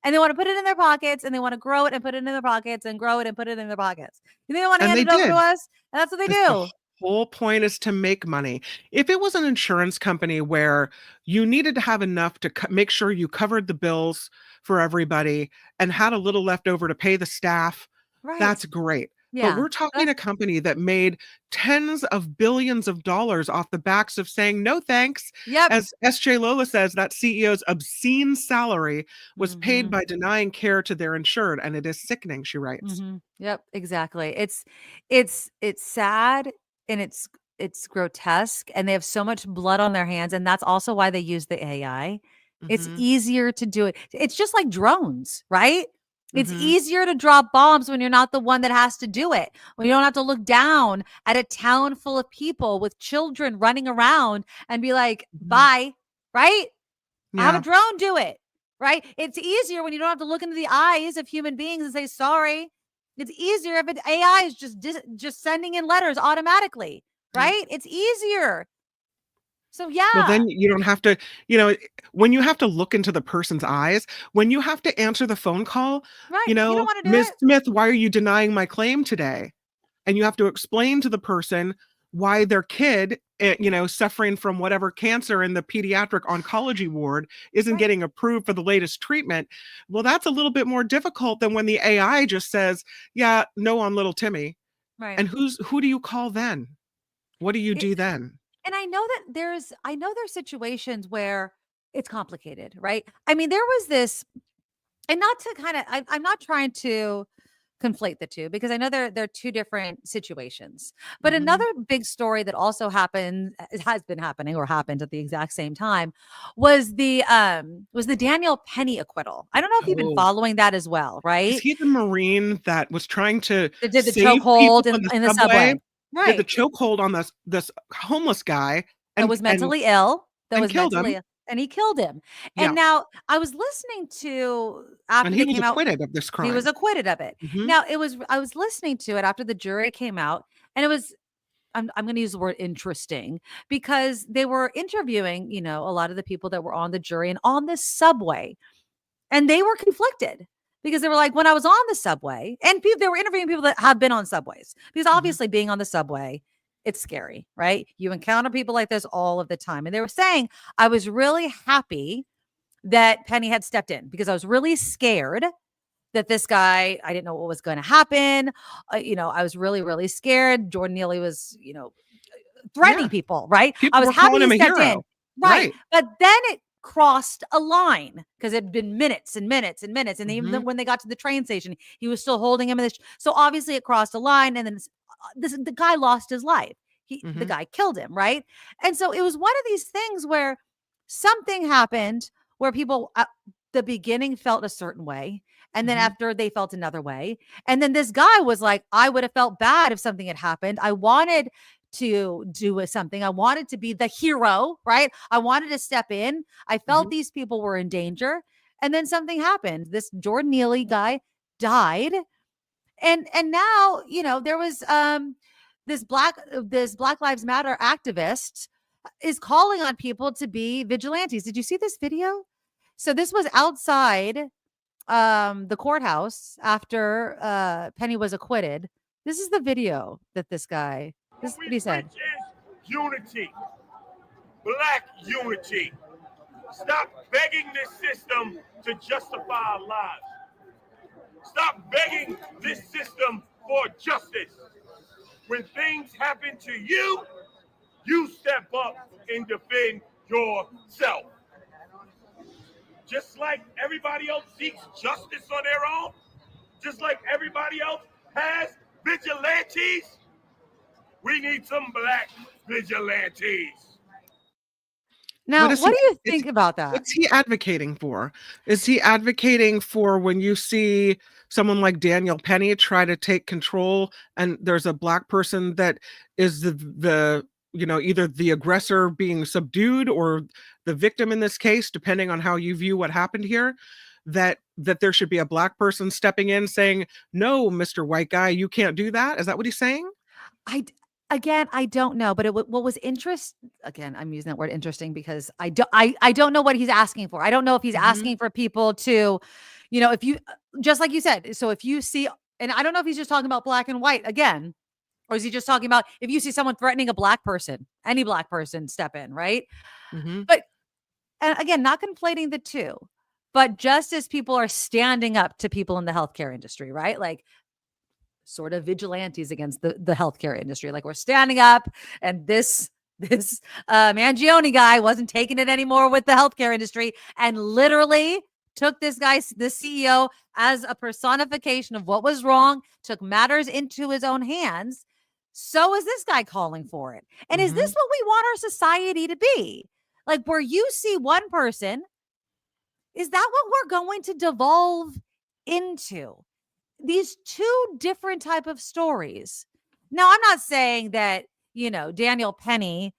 And they want to put it in their pockets, and they want to grow it and put it in their pockets and grow it and put it in their pockets. And they don't want to And hand they it over to did. us. And that's what they That's the do. whole point, is to make money. If it was an insurance company where you needed to have enough to make sure you covered the bills for everybody and had a little left over to pay the staff, that's Right. great. But Yeah. we're talking a company that made tens of billions of dollars off the backs of saying no thanks. Yep. As SJ Lola says, that CEO's obscene salary was paid Mhm. by denying care to their insured, and it is sickening, she writes. Mhm. Yep, exactly. It's sad, and it's grotesque, and they have so much blood on their hands, and that's also why they use the AI. It's Mhm. easier to do it. It's just like drones, right? It's Mhm. easier to drop bombs when you're not the one that has to do it. When you don't have to look down at a town full of people with children running around and be like, Mhm. "Bye." Right? Have a Yeah. drone do it, right? It's easier when you don't have to look into the eyes of human beings and say sorry. It's easier if an AI is just sending in letters automatically, Yep. right? It's easier. So Well, yeah, then you don't have to, when you have to look into the person's eyes, when you have to answer the phone call, right. You don't want to do Ms. it. Smith, why are you denying my claim today? And you have to explain to the person why their kid, suffering from whatever cancer in the pediatric oncology ward isn't Right. getting approved for the latest treatment. Well, that's a little bit more difficult than when the AI just says, yeah, no on little Timmy. Right. And who do you call then? What do you It, do then? and I know there's situations where it's complicated, right? I mean, there was this, and not to kind of, I'm not trying to conflate the two because I know they're two different situations. But another big story that also happened, it has been happening or happened at the exact same time, was the Daniel Penny acquittal. I don't know if you've been following that as well, right? Is he the Marine that was trying to That did the save people chokehold in the subway? subway. Did the Right. chokehold on this homeless guy That was mentally ill. That was killed mentally him. ill. And he killed him. Yeah. And now I was listening to And after he they was came out. acquitted of this crime. He was acquitted of it. Mhm. Now I was listening to it after the jury came out, and it was I'm going to use the word interesting because they were interviewing, you know, a lot of the people that were on the jury and on this subway, and they were conflicted because they were like, when I was on the subway, and they were interviewing people that have been on subways because obviously being on the subway, it's scary, right? You encounter people like this all of the time, and they were saying I was really happy that Penny had stepped in because I was really scared that this guy, I didn't know what was going to happen. You know, I was really, really scared. Jordan Neely was, you know, threatening people, right? People I was were happy calling him he a stepped in. hero. Right. But then it crossed a line because it had been minutes and minutes and minutes. And even when they got to the train station, he was still holding him. So obviously it crossed a line. And then the guy lost his life. The guy killed him. Right. And so it was one of these things where something happened where people at the beginning felt a certain way. And then after they felt another way. And then this guy was like, I would have felt bad if something had happened. I wanted to do something. I wanted to be the hero, right? I wanted to step in. I felt these people were in danger. And then something happened. This Jordan Neely guy died. And now, you know, there was this Black Lives Matter activist is calling on people to be vigilantes. Did you see this video? So this was outside the courthouse after Penny was acquitted. This is the video that this is what he said. Unity, Black unity. Stop begging this system to justify our lives. Stop begging this system for justice. When things happen to you, you step up and defend yourself. Just like everybody else seeks justice on their own, just like everybody else has vigilantes, we need some Black vigilantes. Now, what do you think about that? What's he advocating for? Is he advocating for when you see someone like Daniel Penny try to take control and there's a Black person that is the you know, either the aggressor being subdued or the victim in this case, depending on how you view what happened here, that there should be a Black person stepping in saying, no, Mr. White guy, you can't do that? Is that what he's saying? I don't know, but what was interesting, again, I'm using that word interesting because I don't know what he's asking for. I don't know if he's asking for people to, you know, if you, just like you said, so if you see, and I don't know if he's just talking about Black and white again, or is he just talking about if you see someone threatening a Black person, any Black person step in, right? But, and again, not conflating the two, but just as people are standing up to people in the healthcare industry, right? Like sort of vigilantes against the healthcare industry. Like we're standing up and this Magione guy wasn't taking it anymore with the healthcare industry and literally took this CEO as a personification of what was wrong, took matters into his own hands. So is this guy calling for it? And is this what we want our society to be? Like where you see one person, is that what we're going to devolve into? These two different type of stories. Now, I'm not saying that, you know, Daniel Penny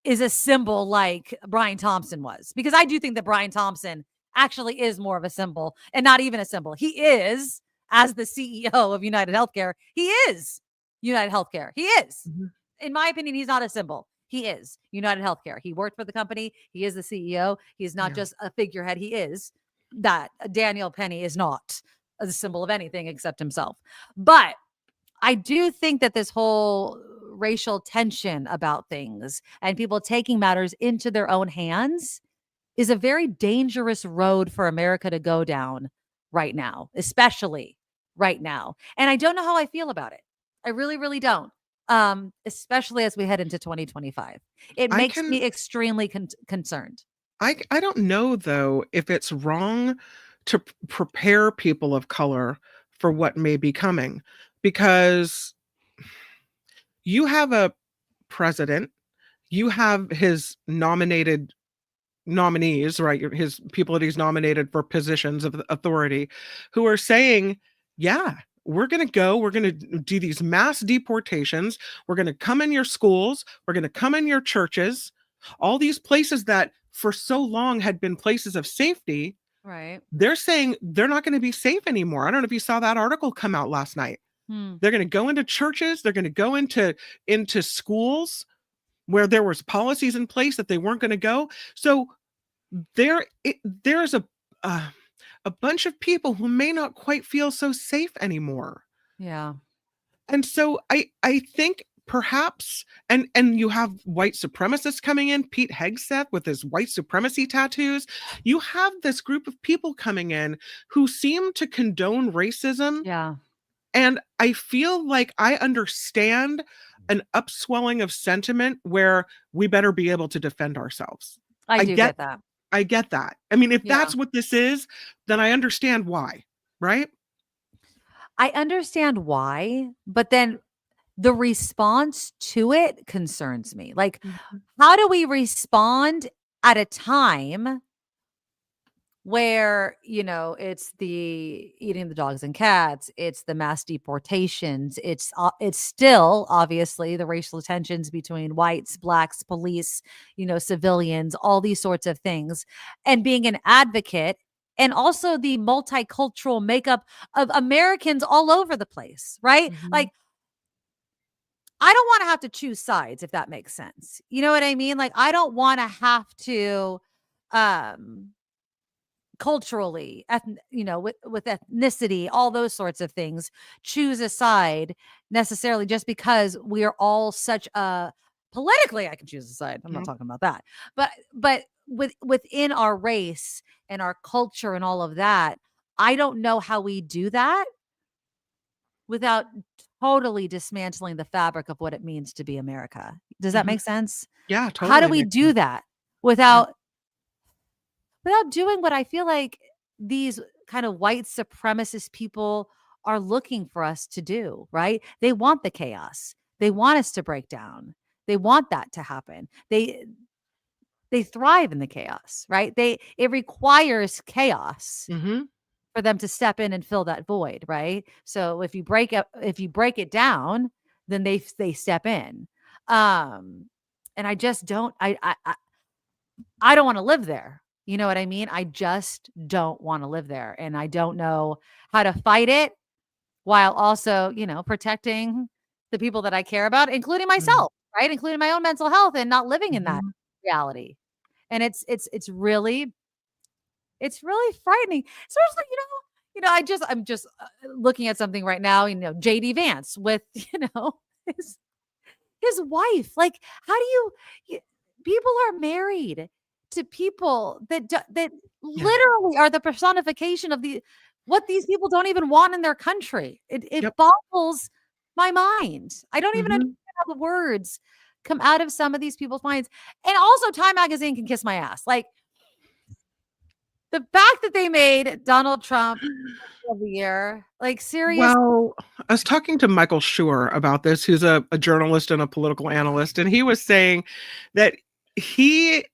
is a symbol like Brian Thompson was, because I do think that Brian Thompson actually is more of a symbol and not even a symbol. He is, as the CEO of United Healthcare, he is United Healthcare. He is. In my opinion, he's not a symbol. He is United Healthcare. He worked for the company. He is the CEO. He's not just a figurehead. He is that. Daniel Penny is not a symbol of anything except himself. But I do think that this whole racial tension about things and people taking matters into their own hands is a very dangerous road for America to go down right now, especially right now. And I don't know how I feel about it. I really, really don't. Especially as we head into 2025. It makes me extremely concerned. I don't know, though, if it's wrong to prepare people of color for what may be coming, because you have a president, you have his nominees, right? His people that he's nominated for positions of authority, who are saying, yeah, we're going to do these mass deportations. We're going to come in your schools. We're going to come in your churches, all these places that for so long had been places of safety. Right. They're saying they're not going to be safe anymore. I don't know if you saw that article come out last night. They're going to go into churches. They're going to go into schools where there was policies in place that they weren't going to go. So there's a bunch of people who may not quite feel so safe anymore. Yeah. And so I think perhaps, and you have white supremacists coming in, Pete Hegseth with his white supremacy tattoos. You have this group of people coming in who seem to condone racism. Yeah. And I feel like I understand an upswelling of sentiment where we better be able to defend ourselves. I get that. I get that. I mean, if that's what this is, then I understand why, right? I understand why, but then the response to it concerns me. Like, how do we respond at a time where, it's the eating the dogs and cats, it's the mass deportations, it's still obviously the racial tensions between whites, blacks, police, civilians, all these sorts of things, and being an advocate, and also the multicultural makeup of Americans all over the place, right? Like, I don't want to have to choose sides, if that makes sense. You know what I mean? Like, I don't want to have to, culturally, with ethnicity, all those sorts of things, choose a side necessarily just because we are all such a politically, I can choose a side. I'm not talking about that, but within our race and our culture and all of that, I don't know how we do that without totally dismantling the fabric of what it means to be America. Does that make sense? Yeah, totally. How do we do that without doing what I feel like these kind of white supremacist people are looking for us to do, right? They want the chaos. They want us to break down. They want that to happen. They thrive in the chaos, right? It requires chaos for them to step in and fill that void, right? So if you break it down, then they step in. And I just don't I don't want to live there. You know what I mean? I just don't want to live there. And I don't know how to fight it while also, protecting the people that I care about, including myself, right? Including my own mental health and not living in that reality. And it's really frightening. Especially, I'm just looking at something right now, JD Vance with, his wife. Like, how do people are married to people that literally are the personification of what these people don't even want in their country. It boggles my mind. I don't even understand how the words come out of some of these people's minds. And also, Time Magazine can kiss my ass. Like, the fact that they made Donald Trump of the year, like, seriously. Well, I was talking to Michael Schur about this, who's a journalist and a political analyst, and he was saying that it's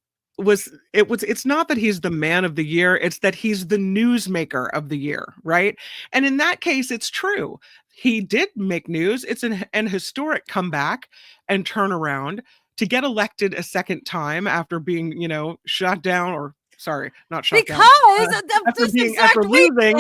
not that he's the man of the year, it's that he's the newsmaker of the year, right? And in that case, it's true. He did make news. It's an historic comeback and turnaround to get elected a second time after being, shut down, or sorry, not shut down. Because after losing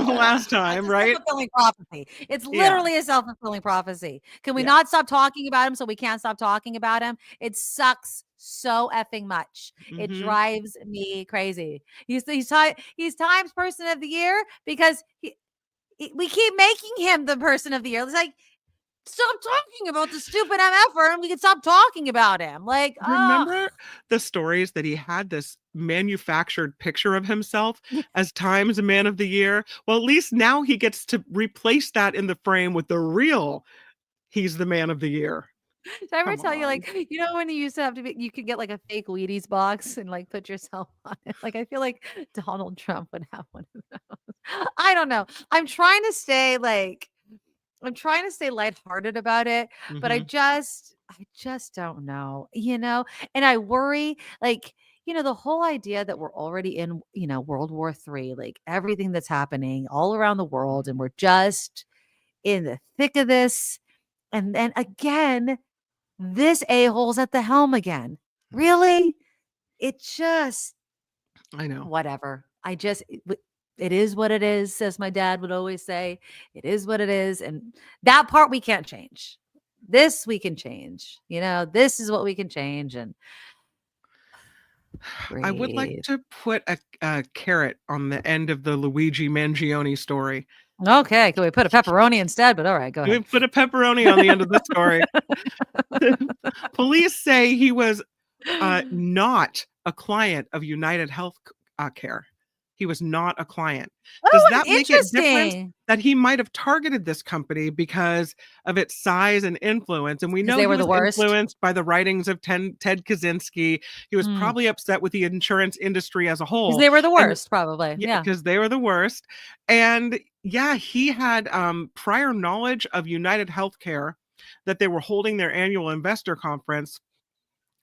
the last time, right? Self-fulfilling prophecy. It's literally a self-fulfilling prophecy. Can we not stop talking about him so we can't stop talking about him? It sucks so effing much. It drives me crazy. He's Times Person of the Year because we keep making him the Person of the Year. It's like, stop talking about the stupid MFer and we can stop talking about him. Like, remember the stories that he had this manufactured picture of himself as Times Man of the Year? Well, at least now he gets to replace that in the frame with the real he's the man of the year. Did I ever Come tell you, on. like, when you used to have to be, you could get like a fake Wheaties box and like put yourself on it. Like, I feel like Donald Trump would have one of those. I don't know. I'm trying to stay lighthearted about it, but Mhm. I just don't know, and I worry, like, the whole idea that we're already in, World War III, like everything that's happening all around the world, and we're just in the thick of this. And then again, this a-hole's at the helm again. Really? It just, I know. whatever. It is what it is, as my dad would always say. It is what it is. And that part we can't change. This we can change. This is what we can change. And I would like breathe. to put a carrot on the end of the Luigi Mangione story. Okay. Can we put a pepperoni instead? But all right, go We ahead. put a pepperoni on the end of this story. Police say he was not a client of United Health Care. He was not a client. Does Oh, that make it different interesting. that he might have targeted this company because of its size and influence? And we 'Cause know they he were was the worst. influenced by the writings of Ted Kaczynski. He was Mm. probably upset with the insurance industry as a 'Cause whole. they were the And worst, probably. yeah, Yeah. because they were the worst. And yeah, he had prior knowledge of United Healthcare, that they were holding their annual investor conference,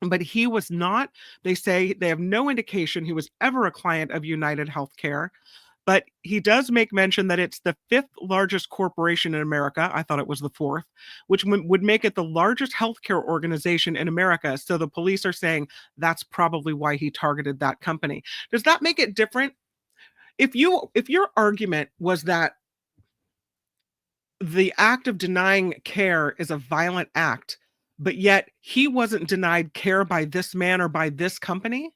but he was not. They say they have no indication he was ever a client of United Healthcare. But he does make mention that it's the 5th largest corporation in America. I thought it was the 4th, which would make it the largest healthcare organization in America. So the police are saying that's probably why he targeted that company. Does that make it different? If your argument was that the act of denying care is a violent act, but yet he wasn't denied care by this man or by this company,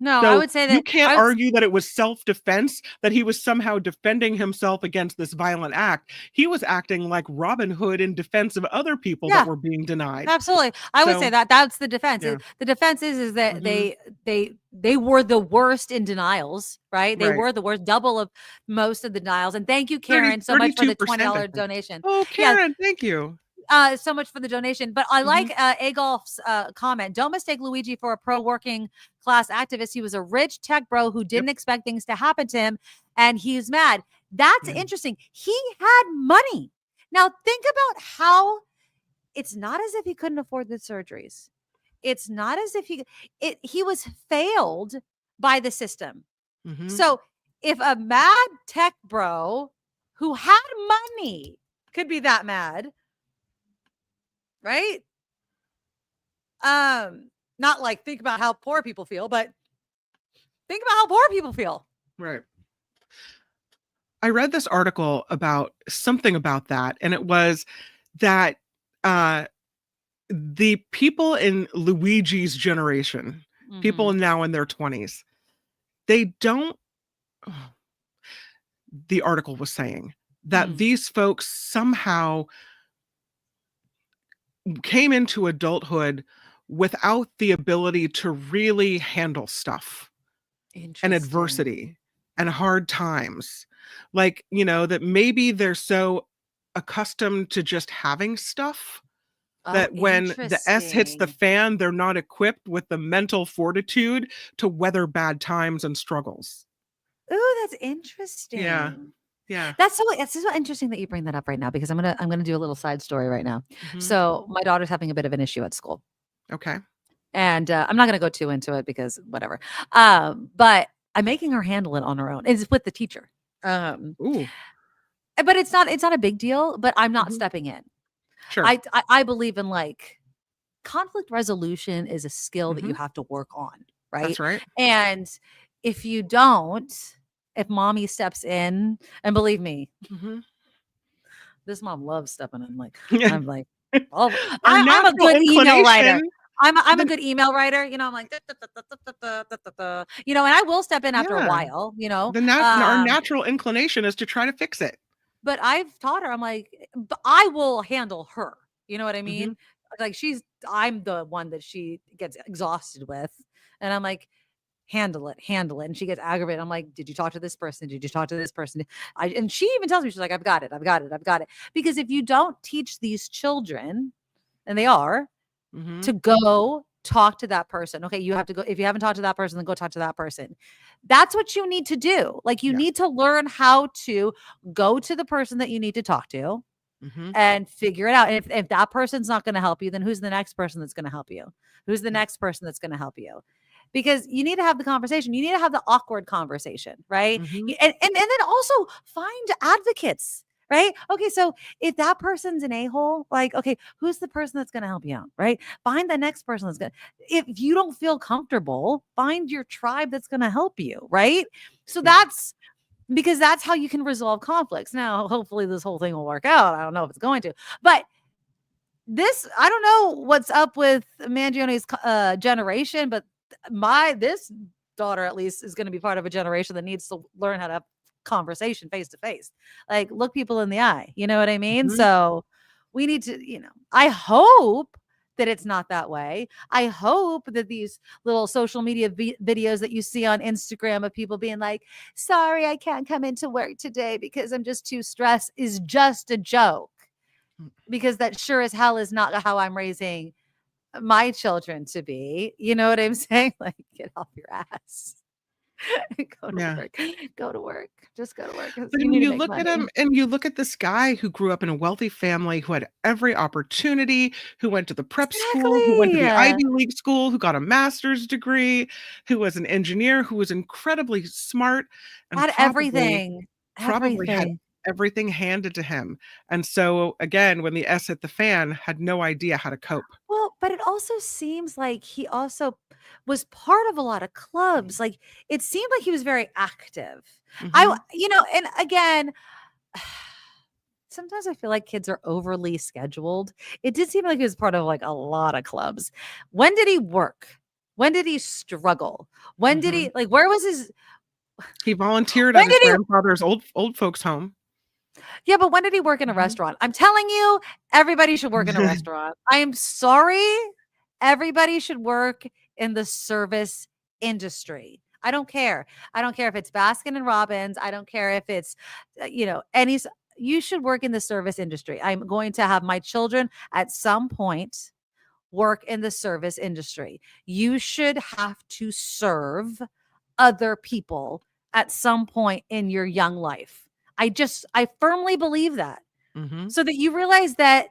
No, I so would say you that can't I would argue that it was self-defense, that he was somehow defending himself against this violent act. He was acting like Robin Hood in defense of other people that Yeah. were being denied. Absolutely. I would say So, that that's the defense. yeah. The defense is that Mhm. they were the worst in denials, right? They Right. were the worst, double of most of the denials. And thank you, 30 Karen, so much for the 32%, I $20 think. donation. Oh, Yeah, Karen, thank you. so much for the donation. But I like Mhm. Agolf's comment. Don't mistake Luigi for a pro-working class activist. He was a rich tech bro who Yep. didn't expect things to happen to him, and he's mad. That's Yeah. interesting. He had money. Now think about how it's not as if he couldn't afford the surgeries. It's not as if he was failed by the system. Mhm. So if a mad tech bro who had money could be that mad, right? Not like think about how poor people feel, but think about how poor people feel. Right. I read this article about something about that, and it was that uh, the people in Luigi's generation, people Mhm. now in their 20s, they don't. The article was saying that Mm. these folks somehow came into adulthood without the ability to really handle stuff and Interesting. adversity and hard times. Like, that maybe they're so accustomed to just having stuff Oh, that when the S hits the interesting. fan, they're not equipped with the mental fortitude to weather bad times and struggles. Ooh, that's Yeah. interesting. Yeah. It's so interesting that you bring that up right now because I'm gonna do a little side story right now. Mhm. So my daughter's having a bit of an issue at school, Okay. and I'm not gonna go too into it because whatever. But I'm making her handle it on her own. It's with the teacher. Ooh. But it's not a big deal. But I'm not Mhm. stepping in. Sure. I believe in like conflict resolution is a skill that you Mhm. have to work on, right? That's right. And if you don't, if mommy steps in, and believe me, Mhm. this mom loves stepping in. Like Yeah. I'm like, oh, Our I'm a natural good email writer. inclination I'm a the good email writer. I'm like, and I will step in after a yeah. while. Our natural inclination is to try to fix it. But I've taught her. I'm like, but I will handle her. You know what I mean? Mhm. Like I'm the one that she gets exhausted with, and I'm like, handle it, handle it. And she gets aggravated. I'm like, did you talk to this person? Did you talk to this person? And she even tells me, she's like, I've got it, I've got it, I've got it. Because if you don't teach these children and they are, Mhm. to go talk to that person. Okay, you have to go. If you haven't talked to that person, then go talk to that person. That's what you need to do. Like, you Yeah. need to learn how to go to the person that you need to talk to Mhm. and figure it out. And if that person's not going to help you, then who's the next person that's going to help you? Who's the Yeah. next person that's going to help you? Because you need to have the conversation. You need to have the awkward conversation, right? Mhm. And then also find advocates, right? Okay, so if that person's an a-hole, like, okay, who's the person that's going to help you out, right? Find the next person that's going to, if you don't feel comfortable, find your tribe that's going to help you, right? So Yeah. that's because that's how you can resolve conflicts. Now, hopefully this whole thing will work out. I don't know if it's going to, but I don't know what's up with Mangione's generation, but this daughter at least is going to be part of a generation that needs to learn how to have conversation face to face, like look people in the eye. You know what I mean? Mhm. So we need to, I hope that it's not that way. I hope that these little social media videos that you see on Instagram of people being like, sorry, I can't come into work today because I'm just too stressed, is just a joke. Because that sure as hell is not how I'm raising my children to be. You know what I'm saying? Like, get off your ass. Go to Yeah. work. Go to work. Just go to work because But you when need to you make look at money. him and you look at this guy who grew up in a wealthy family, who had every opportunity, who went to the prep school, who went to Exactly. the Ivy League school, who got a master's degree, who was an engineer, who was incredibly smart, and Had everything. probably had Everything. everything handed to him. And so again, when the S hit the fan, had no idea how to cope. Well, but it also seems like he also was part of a lot of clubs. Like, it seemed like he was very active. Mhm. And again, sometimes I feel like kids are overly scheduled. It did seem like he was part of like a lot of clubs. When did he work? When did he struggle? When did Mhm. he, like, where was his, He volunteered at when his did he, grandfather's old folks home. yeah, but when did he work in a Mhm. restaurant? I'm telling you, everybody should work in a restaurant. I am sorry. Everybody should work in the service industry. I don't care. I don't care if it's Baskin and Robbins. I don't care if it's, you should work in the service industry. I'm going to have my children at some point work in the service industry. You should have to serve other people at some point in your young life. I firmly believe that, Mhm. so that you realize that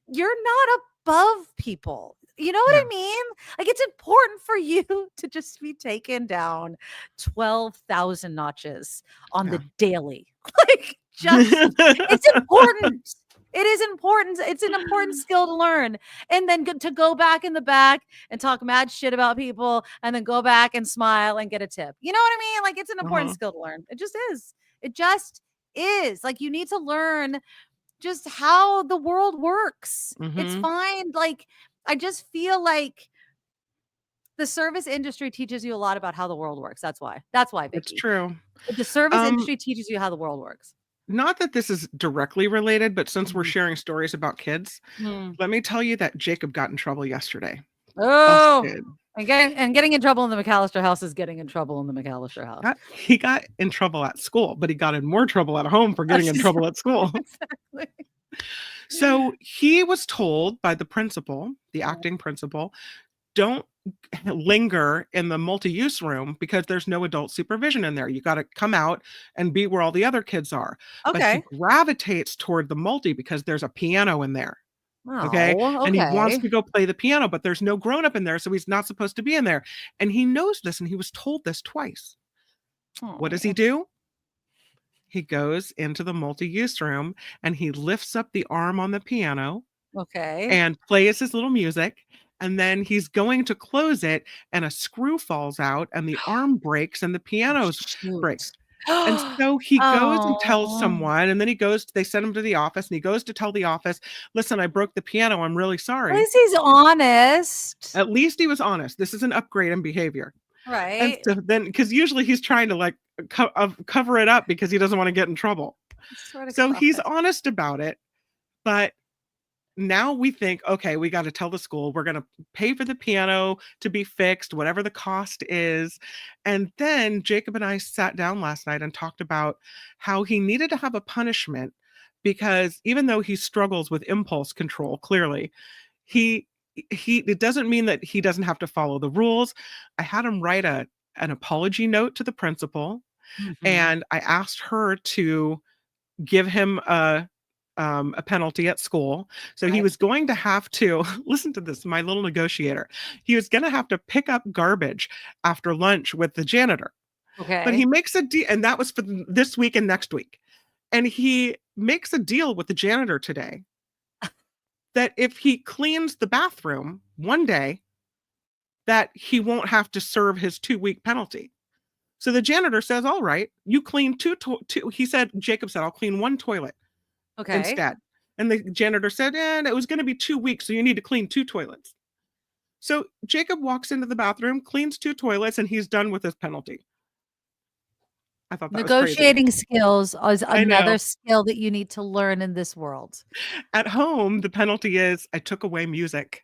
you're not above people. You know what Yeah. I mean? Like, it's important for you to just be taken down 12,000 notches on Yeah. the daily. Like, it's important. It is important. It's an important skill to learn. And then to go back in the back and talk mad shit about people and then go back and smile and get a tip. You know what I mean? Like, it's an important Uh-huh. skill to learn. It just is. It just is. Like, you need to learn just how the world works. It's Mhm. fine. Like, I just feel like the service industry teaches you a lot about how the world works. That's why. That's why, It's Vicky. true. The service Um, industry teaches you how the world works. Not that this is directly related, but since we're Mhm. sharing stories about kids, Mm. let me tell you that Jacob got in trouble yesterday. Oh, Busted. and getting in trouble in the McAllister house is getting in trouble in the McAllister house. He got in trouble at school, but he got in more trouble at home for getting in trouble at school. Exactly. So he was told by the principal, the acting principal, don't linger in the multi-use room because there's no adult supervision in there. You got to come out and be where all the other kids are. But he Okay. gravitates toward the multi because there's a piano in there. Okay. Oh, And he wants okay. to go play the piano, but there's no grown up in there. So he's not supposed to be in there. And he knows this and he was told this twice. What does he Oh, do? He goes into the multi-use room and he lifts up the arm on the piano okay. and plays his little music. And then he's going to close it, and a screw falls out, and the arm breaks, and the piano breaks. Shoot. And so he goes and tells Oh. someone, and then they send him to the office, and he goes to tell the office, listen, I broke the piano. I'm really At sorry. least he's honest. At least he was honest. This is an upgrade in behavior. And Right. so then, because usually he's trying to like cover it up because he doesn't want to get in trouble. I swear to So God. he's honest about it. But now we think, okay, we got to tell the school we're going to pay for the piano to be fixed, whatever the cost is. And then Jacob and I sat down last night and talked about how he needed to have a punishment because even though he struggles with impulse control, clearly, he it doesn't mean that he doesn't have to follow the rules. I had him write an apology note to the principal, and I asked her to give him a penalty at school. So he was going to have to listen to this, my little negotiator. He was going to have to pick up garbage after lunch with the janitor. Okay. But he makes a deal, and that was for this week and next week. And he makes a deal with the janitor today that if he cleans the bathroom one day, that he won't have to serve his 2-week penalty. So the janitor says, all right, you clean two. He said, Jacob said, I'll clean one toilet instead. And the janitor said, it was going to be 2 weeks, so you need to clean 2 toilets. So Jacob walks into the bathroom, cleans 2 toilets, and he's done with his penalty. I thought that negotiating was crazy. skills is another skill that you need to learn in this world. At home, the penalty is I took away music.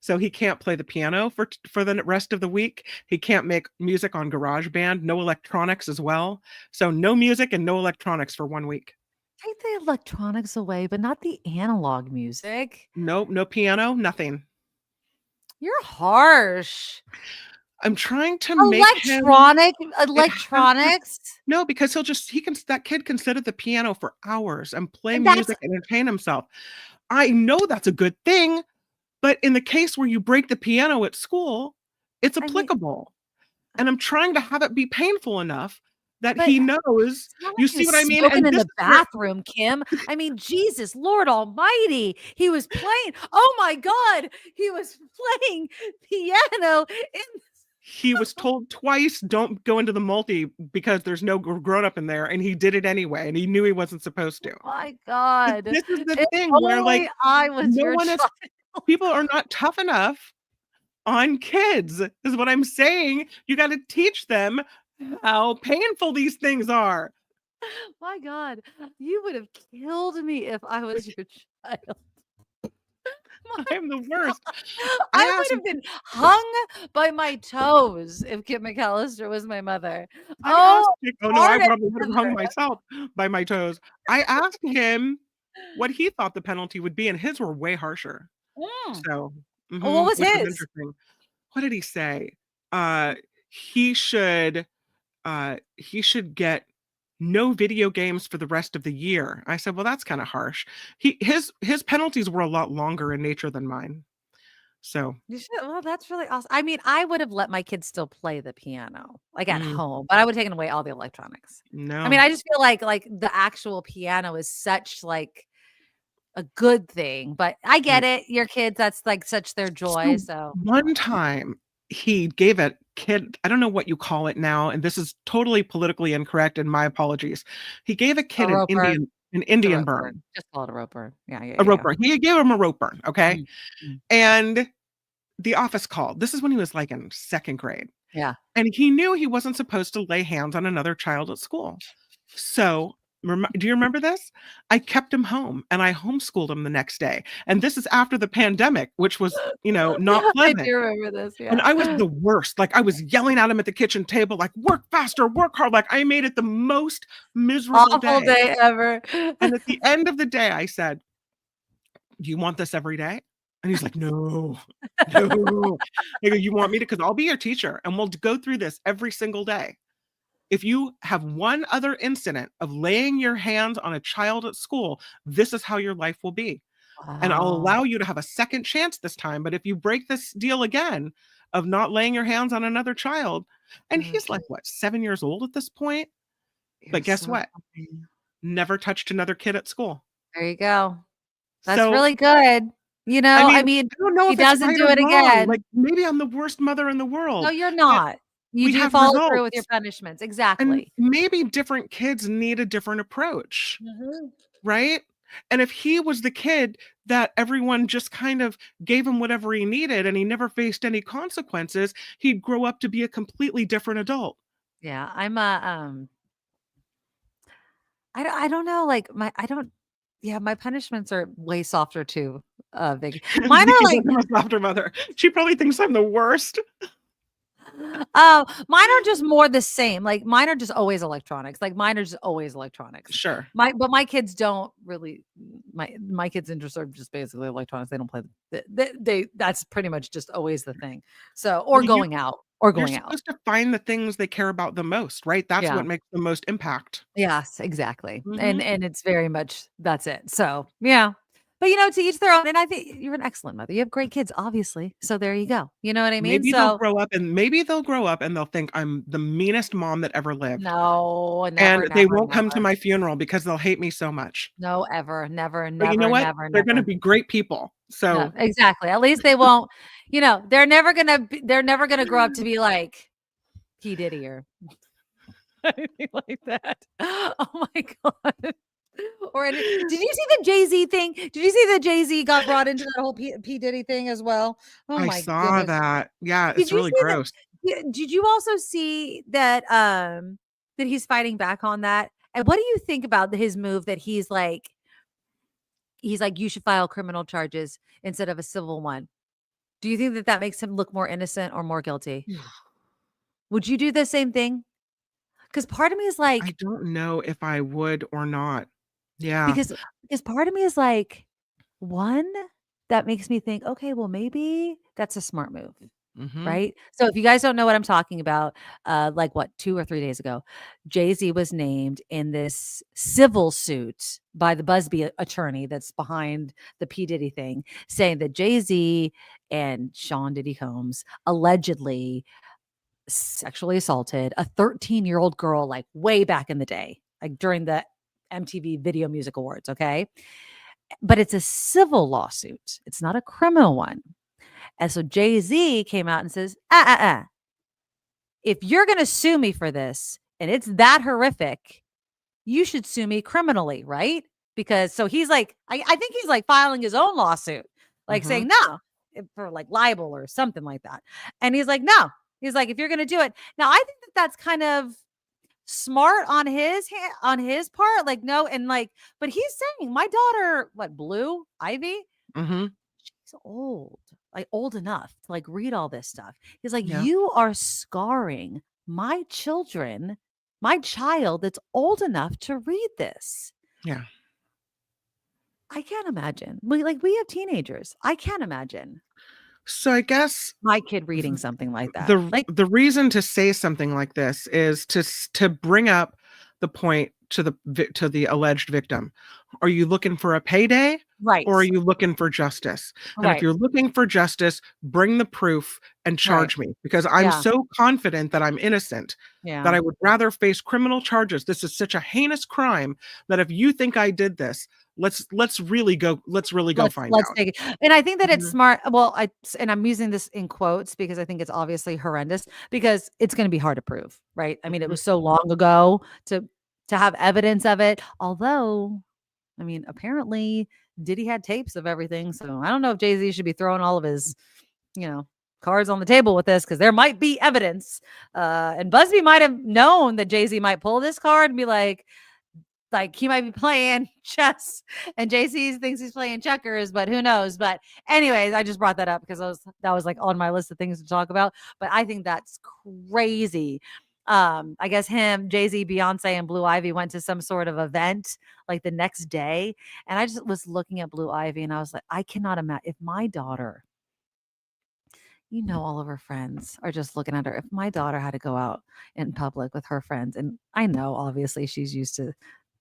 So he can't play the piano for the rest of the week. He can't make music on GarageBand, no electronics as well. So no music and no electronics for 1 week. Take the electronics away, but not the analog music. Nope, no piano, nothing. You're harsh. I'm trying to electronics. No, because that kid can sit at the piano for hours and play music and entertain himself. I know that's a good thing, but in the case where you break the piano at school, it's applicable. And I'm trying to have it be painful enough that he knows. You see what I mean? And in the bathroom, Kim. I mean, Jesus, Lord Almighty. He was playing. Oh my God. He was playing piano He was told twice, don't go into the multi because there's no grown-up in there, and he did it anyway, and he knew he wasn't supposed to. Oh my God. But this is the thing where, like, people are not tough enough on kids, is what I'm saying. You got to teach them how painful these things are. My God, you would have killed me if I was your child. I'm the worst. I would have been hung by my toes if Kim McAllister was my mother. I probably would have hung myself by my toes. I asked him what he thought the penalty would be, and his were way harsher. So, what was his? Interesting. What did he say? He should get no video games for the rest of the year. I said, well, that's kind of harsh. His penalties were a lot longer in nature than mine. So well, that's really awesome. I mean, I would have let my kids still play the piano, like at home, but I would have taken away all the electronics. No, I mean, I just feel like the actual piano is such like a good thing, but I get it. Your kids, that's like such their joy. So one time he gave a kid, I don't know what you call it now, and this is totally politically incorrect, and my apologies. He gave a kid an Indian burn. Just call it a rope burn. A rope burn. He gave him a rope burn. Okay. And the office called. This is when he was like in 2nd grade. Yeah. And he knew he wasn't supposed to lay hands on another child at school. So do you remember this? I kept him home and I homeschooled him the next day. And this is after the pandemic, which was, not pleasant. I do remember this. Yeah. And I was the worst. Like I was yelling at him at the kitchen table, like work faster, work hard. Like I made it the most miserable awful day ever. And at the end of the day, I said, do you want this every day? And he's like, no. I go, you want me to? Because I'll be your teacher and we'll go through this every single day. If you have one other incident of laying your hands on a child at school, this is how your life will be. Wow. And I'll allow you to have a second chance this time. But if you break this deal again of not laying your hands on another child, and he's like, 7 years old at this point? But guess what? Never touched another kid at school. There you go. That's really good. I mean, I don't know if he doesn't do it again. Like maybe I'm the worst mother in the world. No, you're not. You do follow through with your punishments. Exactly. And maybe different kids need a different approach. Right? And if he was the kid that everyone just kind of gave him whatever he needed and he never faced any consequences, he'd grow up to be a completely different adult. Yeah. I'm I don't know. Like my punishments are way softer too. Vicky. Mine are like I'm a softer mother. She probably thinks I'm the worst. Mine are just more the same. Like mine are just always electronics. Like mine are just always electronics. Sure. But my kids don't really. My kids' interests are just basically electronics. They don't play. They that's pretty much just always the thing. So or Well, going out or you're going out. supposed to find the things they care about the most, right? That's Yeah. what makes the most impact. Yes, exactly. Mhm. And it's very much that's it. So yeah. But to each their own. And I think you're an excellent mother. You have great kids, obviously. So there you go. You know what I mean? Maybe they'll So grow up and they'll think I'm the meanest mom that ever lived. no, And never, they never, won't come to never. my funeral because they'll hate me so much. No, ever, never, But you know never, what? never, They're gonna never. be great people. No, So exactly. At least they won't, they're never gonna grow up to be like P. Diddy or anything like that. Oh my God. Did you see the Jay-Z thing? Did you see that Jay-Z got brought into that whole P. Diddy thing as well? Oh I my saw goodness. that. Yeah, Did it's you really see that? gross. Did you also see that that he's fighting back on that? And what do you think about his move that he's like you should file criminal charges instead of a civil one? Do you think that that makes him look more innocent or more guilty? Would you do the same thing? Because part of me is I like, don't know if I would or not. Yeah. because because part of me is like, one that makes me think, okay, well maybe that's a smart move. Mhm. Right? So if you guys don't know what I'm talking about, like what, 2 or 3 days ago, Jay-Z was named in this civil suit by the Busby attorney that's behind the P. Diddy thing, saying that Jay-Z and Sean Diddy Combs allegedly sexually assaulted a 13-year-old girl like way back in the day, like during the MTV Video Music Awards, okay? But it's a civil lawsuit. It's not a criminal one. And so Jay-Z came out and says, if you're going to sue me for this and it's that horrific, you should sue me criminally, right? Because so he's like, I think he's like filing his own lawsuit, like Mhm. saying no for like libel or something like that. And he's like, no, he's like, if you're going to do it. Now, I think that that's kind of smart on on his part. Like, no. And like, but he's saying my daughter, what, Blue Ivy? Mhm. She's old, like old enough to like read all this stuff. He's like, Yeah. you are scarring my child that's old enough to read this. Yeah. I can't imagine. We have teenagers. I can't imagine So I guess my kid reading something like that. the Like, the reason to say something like this is to bring up the point to the alleged victim. Are you looking for a payday right, or are you looking for justice? And if right, you're looking for justice, bring the proof and right. charge me because I'm Yeah, so confident that I'm innocent that yeah. I would rather face criminal charges. This is such a heinous crime that if you think I did this, let's really go find Let's out. take it. And I think that it's Mhm. smart. Well, and I'm using this in quotes because I think it's obviously horrendous because it's going to be hard to prove, right? I mean, it Mhm. was so long ago to have evidence of it. Although, I mean, apparently Diddy had tapes of everything. So I don't know if Jay-Z should be throwing all of his, you know, cards on the table with this because there might be evidence. And Busby might have known that Jay-Z might pull this card and be like he might be playing chess and JC thinks he's playing checkers, but who knows? But anyways, I just brought that up because that was like on my list of things to talk about. But I think that's crazy. I guess him, Jay-Z, Beyonce, and Blue Ivy went to some sort of event like the next day. And I just was looking at Blue Ivy and I was like, I cannot imagine if my daughter, all of her friends are just looking at her. If my daughter had to go out in public with her friends, and I know obviously she's used to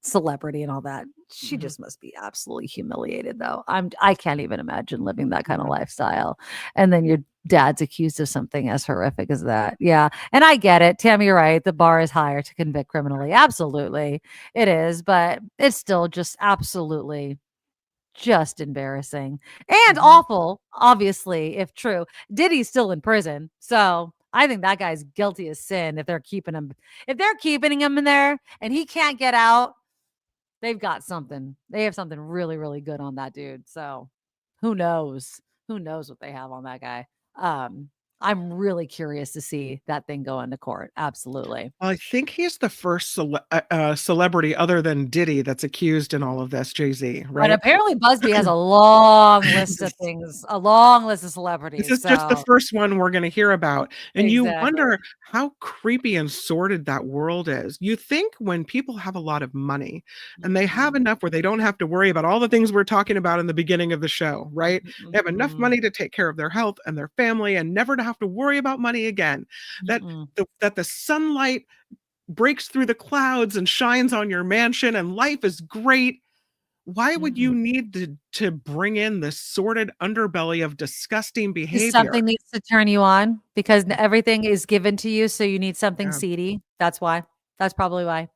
celebrity and all that, she Mhm. just must be absolutely humiliated though. I can't even imagine living that kind of Mhm. lifestyle. And then your dad's accused of something as horrific as that. Yeah. And I get it. Tammy, you're right. The bar is higher to convict criminally. Absolutely. It is, but it's still just absolutely just embarrassing and Mhm. awful, obviously, if true. Diddy's still in prison. So I think that guy's guilty as sin if they're keeping him. If they're keeping him in there and he can't get out, they've got something. They have something really, really good on that dude. So who knows? Who knows what they have on that guy? Um, I'm really curious to see that thing go into court. Absolutely. I think he's the first celebrity other than Diddy that's accused in all of this, Jay-Z, But right? apparently Busby has a long list of things, a long list of celebrities. This is just the So first one we're going to hear about. And you exactly. wonder how creepy and sordid that world is. You think when people have a lot of money and they have enough where they don't have to worry about all the things we're talking about in the beginning of the show, right? They have enough money to take care of their health and their family and never to have to worry about money again. That the sunlight breaks through the clouds and shines on your mansion and life is great. Why would you need to bring in this sordid underbelly of disgusting behavior? Something needs to turn you on because everything is given to you. So you need something seedy. That's why. That's probably why.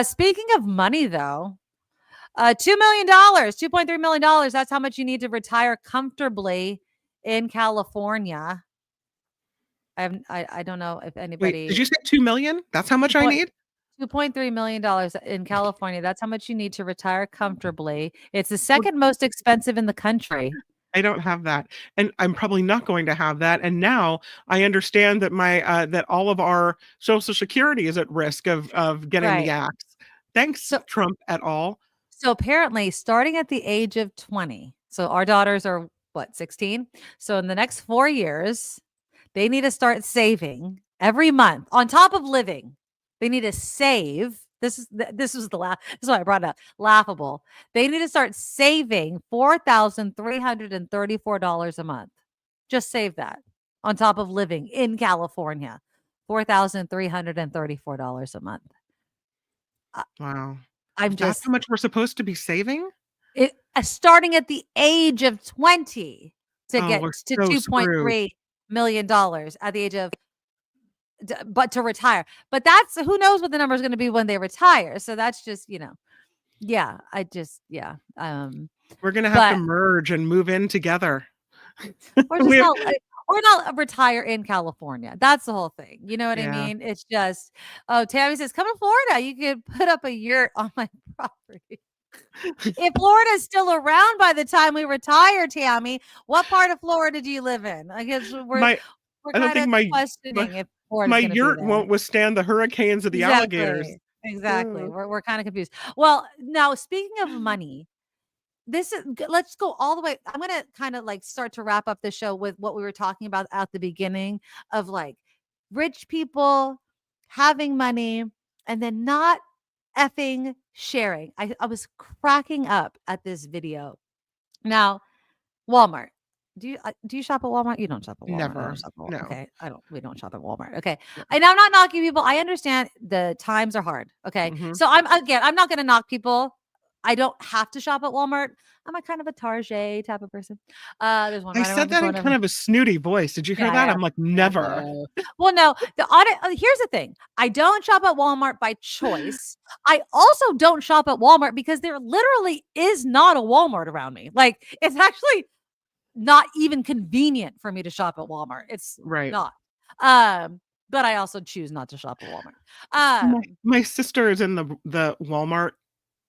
Speaking of money, though, $2 million, $2.3 million. That's how much you need to retire comfortably in California. I don't know if anybody. Wait, did you say 2 million? That's how much I need? $2.3 million in California. That's how much you need to retire comfortably. It's the second most expensive in the country. I don't have that, and I'm probably not going to have that. And now I understand that that all of our Social Security is at risk of getting the axe. Thanks, Trump et al. So apparently, starting at the age of 20, so our daughters are what, 16? So in the next 4 years, they need to start saving every month on top of living. They need to save. This is why I brought it up. Laughable. They need to start saving $4,334 a month. Just save that on top of living in California. $4,334 a month. Wow. That's how much we're supposed to be saving? Starting at the age of 20 to get to $2.3 million at the age of, but to retire. But that's, who knows what the number is going to be when they retire. So that's just, we're going to have to merge and move in together. Or not retire in California. That's the whole thing. You know what I mean? It's just, Tammy says, come to Florida. You could put up a yurt on my property. If Florida's still around by the time we retire, Tammy, what part of Florida do you live in? I guess we're kind of questioning if Florida's my yurt won't withstand the hurricanes of the alligators. Exactly. We're kind of confused. Well, now speaking of money, let's go all the way. I'm going to kind of start to wrap up the show with what we were talking about at the beginning of rich people having money and then not effing sharing. I was cracking up at this video. Now, Walmart. Do you shop at Walmart? You don't shop at Walmart. Never. No. Okay. We don't shop at Walmart. Okay. And I'm not knocking people. I understand the times are hard. Okay. So I'm not going to knock people. I don't have to shop at Walmart. I'm a kind of a Target type of person. There's one. I said that in kind of a snooty voice. Did you hear that? I'm like, never. Well, no. Here's the thing. I don't shop at Walmart by choice. I also don't shop at Walmart because there literally is not a Walmart around me. It's actually not even convenient for me to shop at Walmart. It's not. But I also choose not to shop at Walmart. My sister is in the Walmart.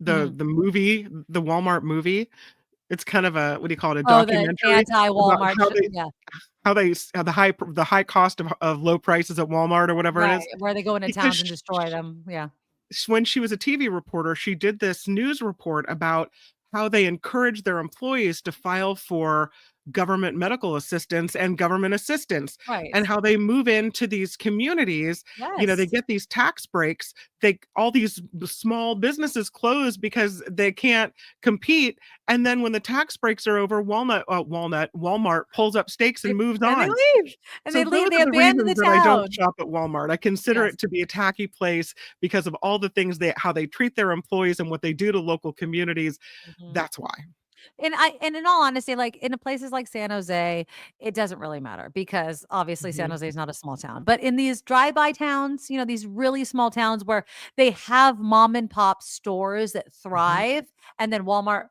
The movie, the Walmart movie, it's kind of a, what do you call it, a documentary, the anti-Walmart, how the high cost of low prices at Walmart or whatever it is, where they go into towns and destroy them. When she was a TV reporter, she did this news report about how they encourage their employees to file for government medical assistance and government assistance, and how they move into these communities. They get these tax breaks. All these small businesses close because they can't compete. And then when the tax breaks are over, Walmart pulls up stakes and moves on. They leave. And they abandon the town. I don't shop at Walmart. I consider it to be a tacky place because of all the things how they treat their employees and what they do to local communities. That's why. And in all honesty, in places like San Jose, it doesn't really matter because obviously San Jose is not a small town. But in these drive-by towns, these really small towns where they have mom and pop stores that thrive, and then Walmart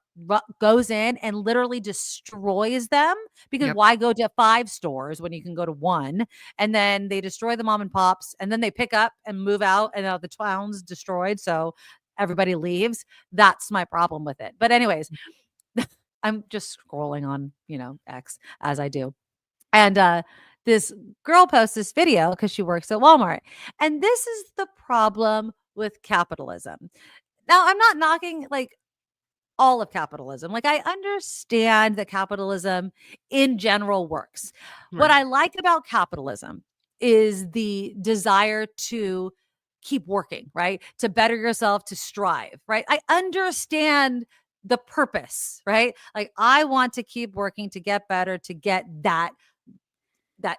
goes in and literally destroys them because why go to 5 stores when you can go to 1? And then they destroy the mom and pops, and then they pick up and move out, and now the town's destroyed, so everybody leaves. That's my problem with it. But anyways, I'm just scrolling on, X as I do. And this girl posts this video because she works at Walmart. And this is the problem with capitalism. Now, I'm not knocking like all of capitalism. Like, I understand that capitalism in general works. What I like about capitalism is the desire to keep working, right? To better yourself, to strive, right? I understand the purpose, right? Like, I want to keep working to get better, to get that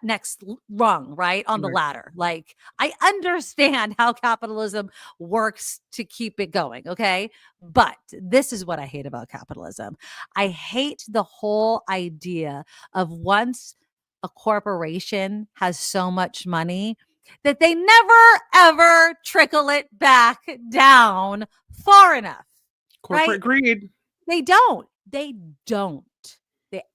next rung, right, on the ladder. Like, I understand how capitalism works to keep it going, okay? But this is what I hate about capitalism. I hate the whole idea of once a corporation has so much money that they never ever trickle it back down far enough. Corporate greed. They don't. They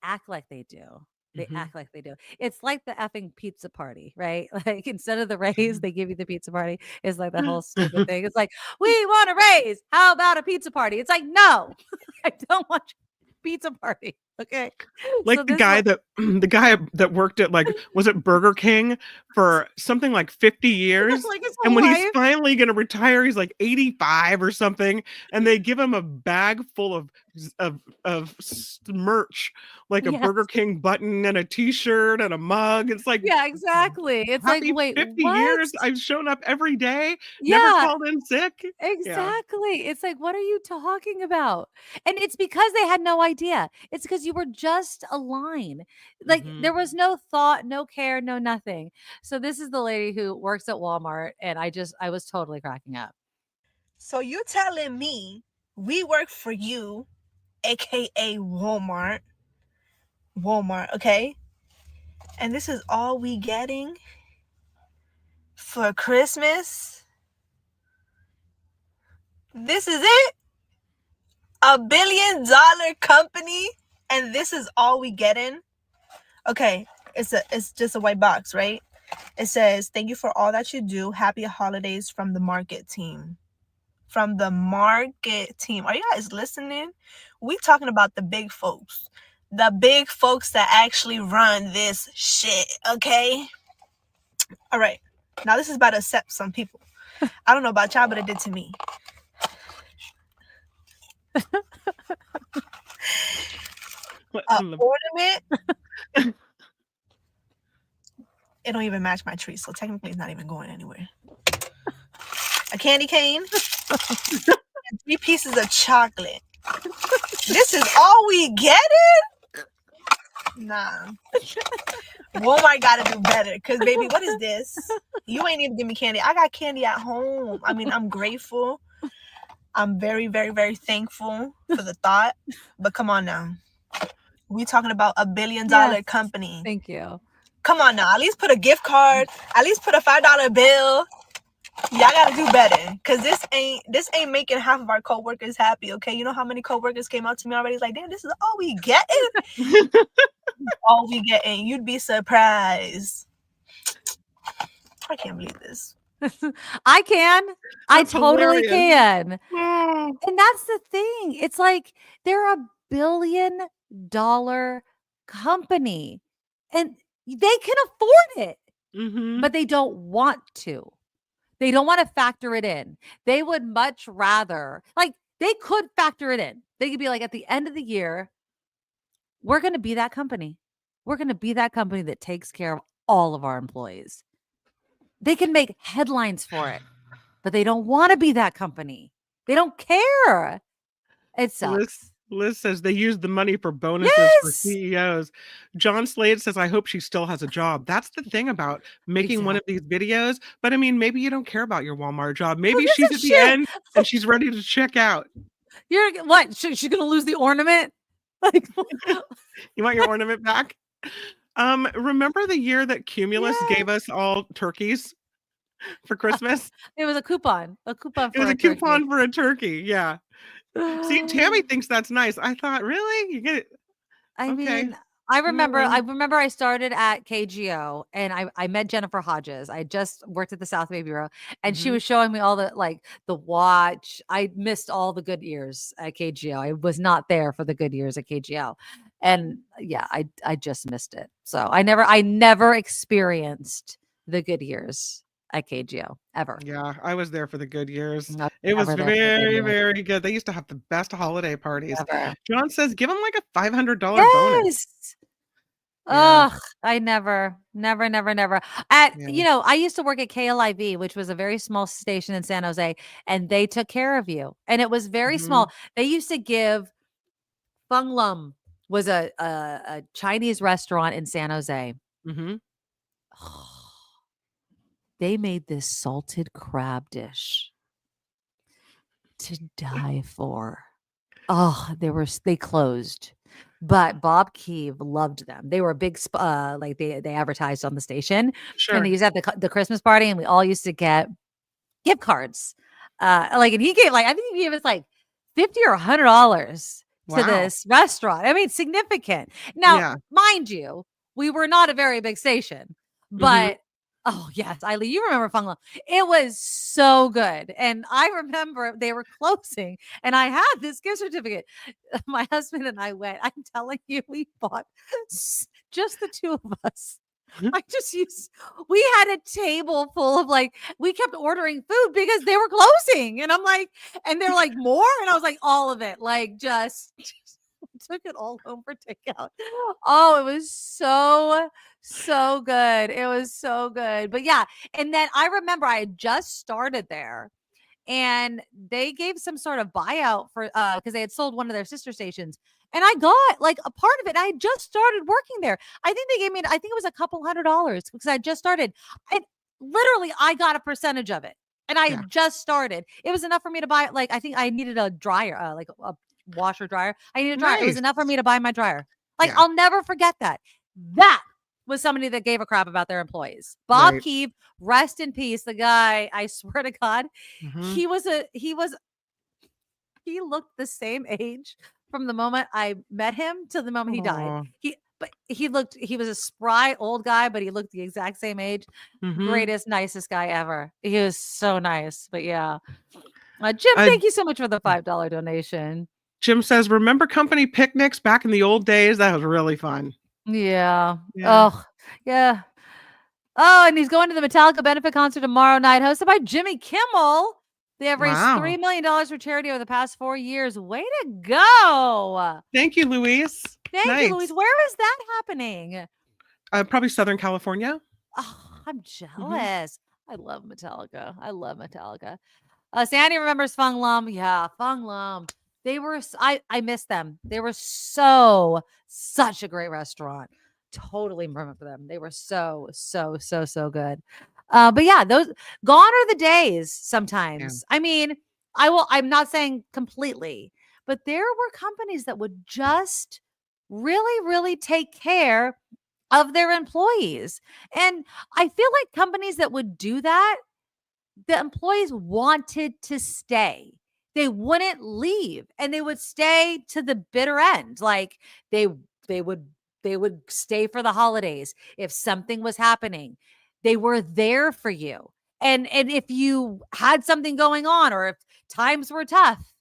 act like they do. They act like they do. It's like the effing pizza party, right? Like, instead of the raise, they give you the pizza party. It's like that whole stupid thing. It's like, we want a raise. How about a pizza party? It's like, no, I don't want a pizza party. Okay. Like, So the guy that worked at, like, was it Burger King for something like 50 years? like his And whole when he's life. finally going to retire, he's like 85 or something, and they give him a bag full of merch, like a Yes. Burger King button and a t-shirt and a mug. It's like, Yeah, exactly. It's like, happy wait, 50 what? years. I've shown up every day, Yeah. never called in sick. Yeah. Exactly. It's like, what are you talking about? And it's because they had no idea. It's because you were just a line. Like, there was no thought, no care, no nothing. So this is the lady who works at Walmart, and I was totally cracking up. So you're telling me we work for you, aka Walmart, okay? And this is all we getting for Christmas? This is it? $1 billion company, and this is all we getting? Okay, it's just a white box, right? It says, thank you for all that you do. Happy holidays from the market team. From the market team. Are you guys listening? We talking about the big folks. The big folks that actually run this shit, okay? All right. Now, this is about to upset some people. I don't know about y'all, but it did to me. Ornament. It don't even match my tree, so technically it's not even going anywhere. A candy cane and 3 pieces of chocolate. This is all we getting? Nah. Walmart gotta do better. Cause baby, what is this? You ain't even give me candy. I got candy at home. I mean, I'm grateful. I'm very, very, very thankful for the thought. But come on now. We talking about $1 billion company. Thank you. Come on now. At least put a gift card. At least put a $5 bill. Y'all gotta do better. Cause this ain't making half of our coworkers happy. Okay. You know how many coworkers came out to me already? It's like, damn, this is all we getting. All we getting. You'd be surprised. I can't believe this. I can. I totally hilarious. can. And that's the thing. It's like, they're $1 billion company, and they can afford it, but they don't want to. They don't want to factor it in. They would much rather, like, they could factor it in. They could be like, at the end of the year, we're going to be that company. We're going to be that company that takes care of all of our employees. They can make headlines for it, but they don't want to be that company. They don't care. It sucks. Liz says they use the money for bonuses for CEOs. John Slade says, I hope she still has a job. That's the thing about making one of these videos. But I mean, maybe you don't care about your Walmart job. Maybe she's at the end and she's ready to check out. You're what? She's going to lose the ornament? Like, you want your ornament back? Remember the year that Cumulus gave us all turkeys for Christmas? It was a coupon. A coupon for it was a coupon for a turkey. Yeah. See, Tammy thinks that's nice. I thought, really? You get it? I mean, I remember I started at KGO and I met Jennifer Hodges. I just worked at the South Bay Bureau, and she was showing me all the watch. I missed all the good years at KGO. I was not there for the good years at KGO. And yeah, I just missed it. So I never experienced the good years at KGO ever. Yeah, I was there for the good years. I was It was never there for the good very, years. very good. They used to have the best holiday parties. Ever. John says, give them like a $500 bonus. Yes. Yeah. Ugh, I never. I used to work at KLIV, which was a very small station in San Jose, and they took care of you. And it was very small. They used to give Fung Lum was a Chinese restaurant in San Jose. Mm-hmm. They made this salted crab dish to die for. Oh, they closed. But Bob Keeve loved them. They were a big like they advertised on the station. Sure. And they used to have the Christmas party, and we all used to get gift cards. And he gave I think he gave us like $50 or $100 to this restaurant. I mean, significant. Now, mind you, we were not a very big station, but oh yes, Eileen, you remember Fung Lum. It was so good. And I remember they were closing and I had this gift certificate. My husband and I went. I'm telling you, we bought just the two of us. We had a table full of we kept ordering food because they were closing. And I'm like, and they're like, more? And I was like, all of it. Just took it all home for takeout. Oh, it was so good. It was so good. But yeah. And then I remember I had just started there and they gave some sort of buyout for, because they had sold one of their sister stations. And I got a part of it. I had just started working there. I think they gave me, I think it was a couple $100 because I just started. I got a percentage of it. And I had just started. It was enough for me to buy, I think I needed a dryer, a washer dryer. I needed a dryer. Nice. It was enough for me to buy my dryer. I'll never forget that. That was somebody that gave a crap about their employees. Bob Keeve, rest in peace. The guy, I swear to God, he looked the same age from the moment I met him to the moment he died. He was a spry old guy, but he looked the exact same age. Greatest, nicest guy ever. He was so nice. But yeah. Jim, thank you so much for the $5 donation. Jim says, remember company picnics back in the old days? That was really fun. Yeah. Oh, yeah. Oh, and he's going to the Metallica benefit concert tomorrow night, hosted by Jimmy Kimmel. They have raised $3 million for charity over the past 4 years. Way to go. Thank you, Louise. Thank you, Louise. Where is that happening? Probably Southern California. Oh, I'm jealous. I love Metallica. Sandy remembers Fung Lum. Yeah, Fung Lum. They were, I miss them. They were such a great restaurant. Totally remember them. They were so good. But yeah, those gone are the days sometimes. Yeah. I mean, I'm not saying completely, but there were companies that would just really take care of their employees. And I feel like companies that would do that, the employees wanted to stay. They wouldn't leave and they would stay to the bitter end. They would stay for the holidays. If something was happening, they were there for you. And if you had something going on or if times were tough,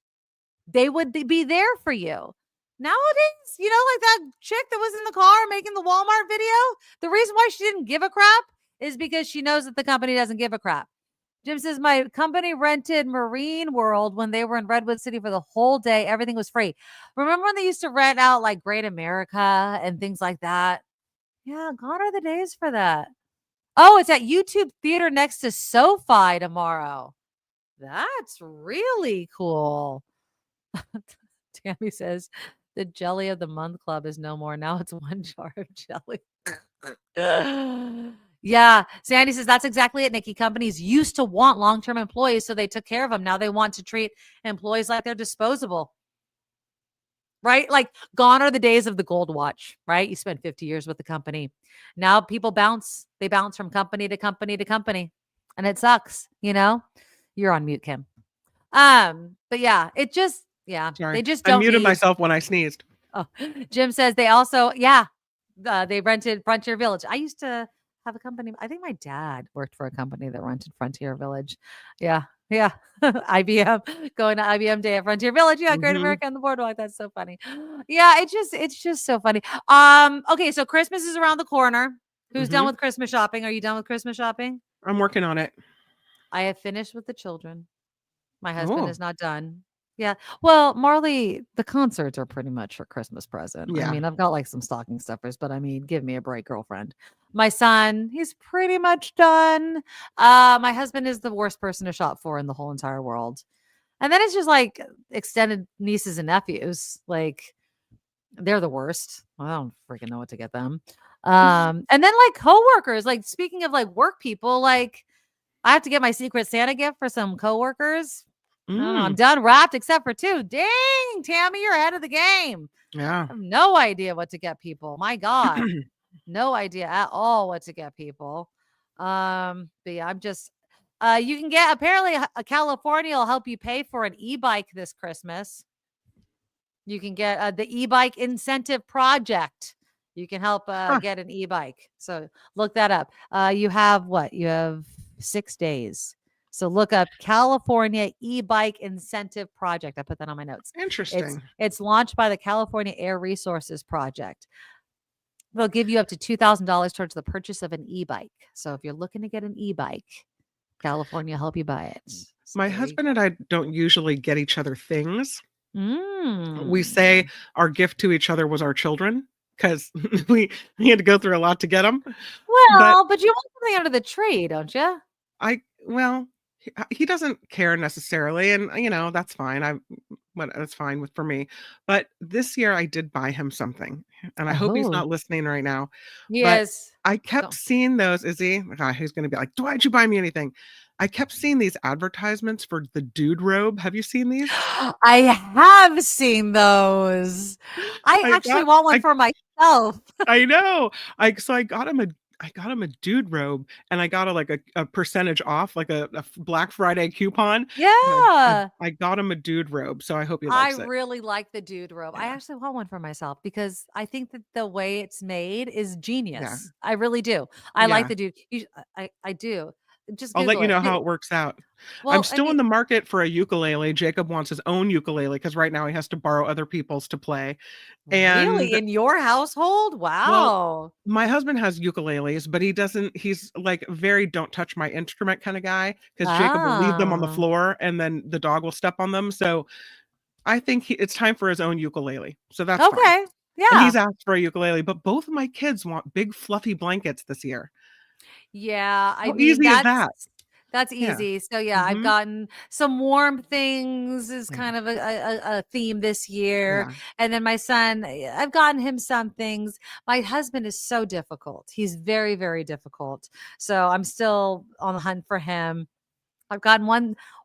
they would be there for you. Nowadays, like that chick that was in the car making the Walmart video, the reason why she didn't give a crap is because she knows that the company doesn't give a crap. Jim says, my company rented Marine World when they were in Redwood City for the whole day. Everything was free. Remember when they used to rent out Great America and things like that? Yeah, gone are the days for that. Oh, it's at YouTube Theater next to SoFi tomorrow. That's really cool. Tammy says, the Jelly of the Month Club is no more. Now it's one jar of jelly. Yeah. Sandy says that's exactly it, Nikki. Companies used to want long-term employees, so they took care of them. Now they want to treat employees like they're disposable. Right? Gone are the days of the gold watch, right? You spend 50 years with the company. Now people bounce. They bounce from company to company to company. And it sucks, You're on mute, Kim. But yeah, it just, Sorry. They just don't. I muted myself when I sneezed. Oh, Jim says they also, they rented Frontier Village. I used to have a company. I think my dad worked for a company that rented Frontier Village. Yeah. Yeah. IBM, going to IBM Day at Frontier Village. Yeah, Great Mhm. America on the Boardwalk. That's so funny. Yeah, it's just so funny. Okay, so Christmas is around the corner. Who's done Mhm. with Christmas shopping? Are you done with Christmas shopping? I'm working on it. I have finished with the children. My husband Oh, is not done. Yeah. Well, Marley, the concerts are pretty much her Christmas present. I yeah. mean, I've got like some stocking stuffers, but I mean, give me a break, girlfriend. My son, he's pretty much done. My husband is the worst person to shop for in the whole entire world. And then it's just like extended nieces and nephews. Like they're the worst. I don't freaking know what to get them. And then like coworkers, like speaking of like work people, like I have to get my secret Santa gift for some coworkers. I don't know. I'm Mm, done wrapped except for two. Dang, Tammy, you're ahead of the game. yeah. I have no idea what to get people. My God. No idea at all what to get people. But yeah, I'm just you can get apparently a California will help you pay for an e-bike this Christmas. You can get the e-bike incentive project. You can help Huh. get an e-bike. So look that up. You have what? You have 6 days. So look up California e-bike incentive project. I put that on my notes. Interesting. It's launched by the California Air Resources Project. They'll give you up to $2,000 towards the purchase of an e-bike. So if you're looking to get an e-bike, California will help you buy it. So My there you husband and I don't usually get each other things. go. We say our gift to each other was our children because we had to go through a lot to get them. Well, but you want something under the tree, don't you? Well, he doesn't care necessarily, and that's fine. That's fine for me. But this year I did buy him something, and I hope he's Oh, not listening right now. But yes. I kept Go. seeing those. Is he? God, he's going to be like, "Why'd you buy me anything?" I kept seeing these advertisements for the dude robe. Have you seen these? I have seen those. I I actually got. want one for myself. I know. So I got him a dude robe, and I got a percentage off, like a Black Friday coupon. And Yeah. I got him a dude robe, so I hope he I likes it. really like the dude robe. I Yeah. actually want one for myself because I think that the way it's made is Yeah. genius. I really do. I like Yeah. the dude. I do. Just I'll let Google you know it. how it works out. I'm Well, I still in mean, the market for a ukulele. Jacob wants his own ukulele because right now he has to borrow other people's to play. really And in your household? well, Wow. my husband has ukuleles, but he's like very don't touch my instrument kind of guy because Jacob will leave them on the Ah. floor and then the dog will step on them. So I think it's time for his own ukulele. So that's fine. Okay. And Yeah. he's asked for a ukulele, but both of my kids want big fluffy blankets this year. Yeah, I How mean, easy is that? that's Yeah. easy. So yeah, I've Mhm. gotten some warm things is Yeah. kind of a theme this year. Yeah. And then my son, I've gotten him some things. My husband is so difficult. He's very, very difficult. So I'm still on the hunt for him. I've gotten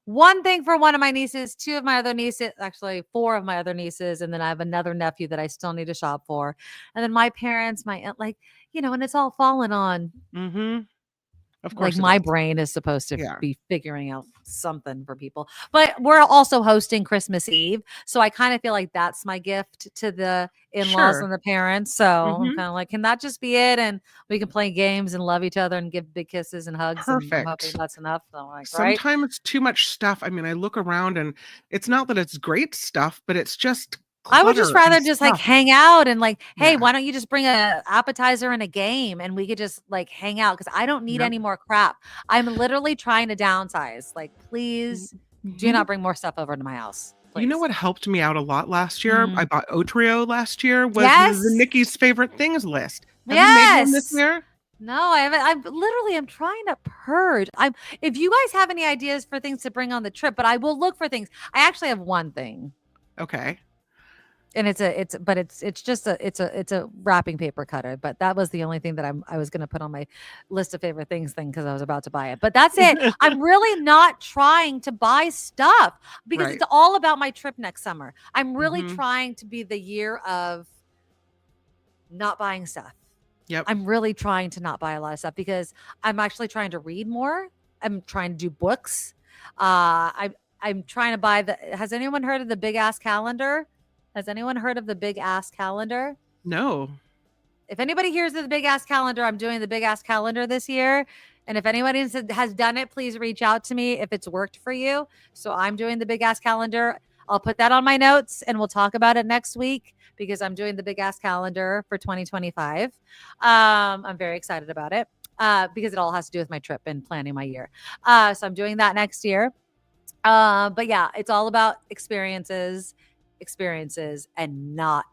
one thing for one of my nieces, two of my other nieces, actually four of my other nieces, and then I have another nephew that I still need to shop for. And then my parents, my aunt, like, and it's all fallen on Mhm. Of like course it my is. brain is supposed to Yeah. be figuring out something for people. But we're also hosting Christmas Eve. So I kind of feel like that's my gift to the in-laws Sure. and the parents. So I'm Mhm. kind of like, can that just be it? And we can play games and love each other and give big kisses and hugs. And I'm hoping Perfect. that's enough. So I'm like, right? Sometimes too much stuff. I mean, I look around and it's not that it's great stuff, but it's just I would just clutter rather and just like stuff. hang out and like, hey, Yeah. why don't you just bring a appetizer and a game and we could just like hang out because I don't need Yep. any more crap. I'm literally trying to downsize. Like, please do not bring more stuff over to my house. You know Please. what helped me out a lot last year? I Mm. bought Otrio last year. Was the Yes. Nikki's favorite things list. Have you made one this Yes. year? No, I haven't. I'm trying to purge. If you guys have any ideas for things to bring on the trip, but I will look for things. I actually have one thing. Okay. And it's just a wrapping paper cutter, but that was the only thing that I was going to put on my list of favorite things thing because I was about to buy it. But that's it. I'm really not trying to buy stuff because Right. it's all about my trip next summer. I'm really Mhm. trying to be the year of not buying stuff. Yep. I'm really trying to not buy a lot of stuff because I'm actually trying to read more. I'm trying to do books. I'm trying to buy has anyone heard of the big ass calendar? Has anyone heard of the big ass calendar? No. If anybody hears of the big ass calendar, I'm doing the big ass calendar this year. And if anybody has done it, please reach out to me if it's worked for you. So I'm doing the big ass calendar. I'll put that on my notes and we'll talk about it next week because I'm doing the big ass calendar for 2025. I'm very excited about it because it all has to do with my trip and planning my year. So I'm doing that next year. But yeah, it's all about experiences, and not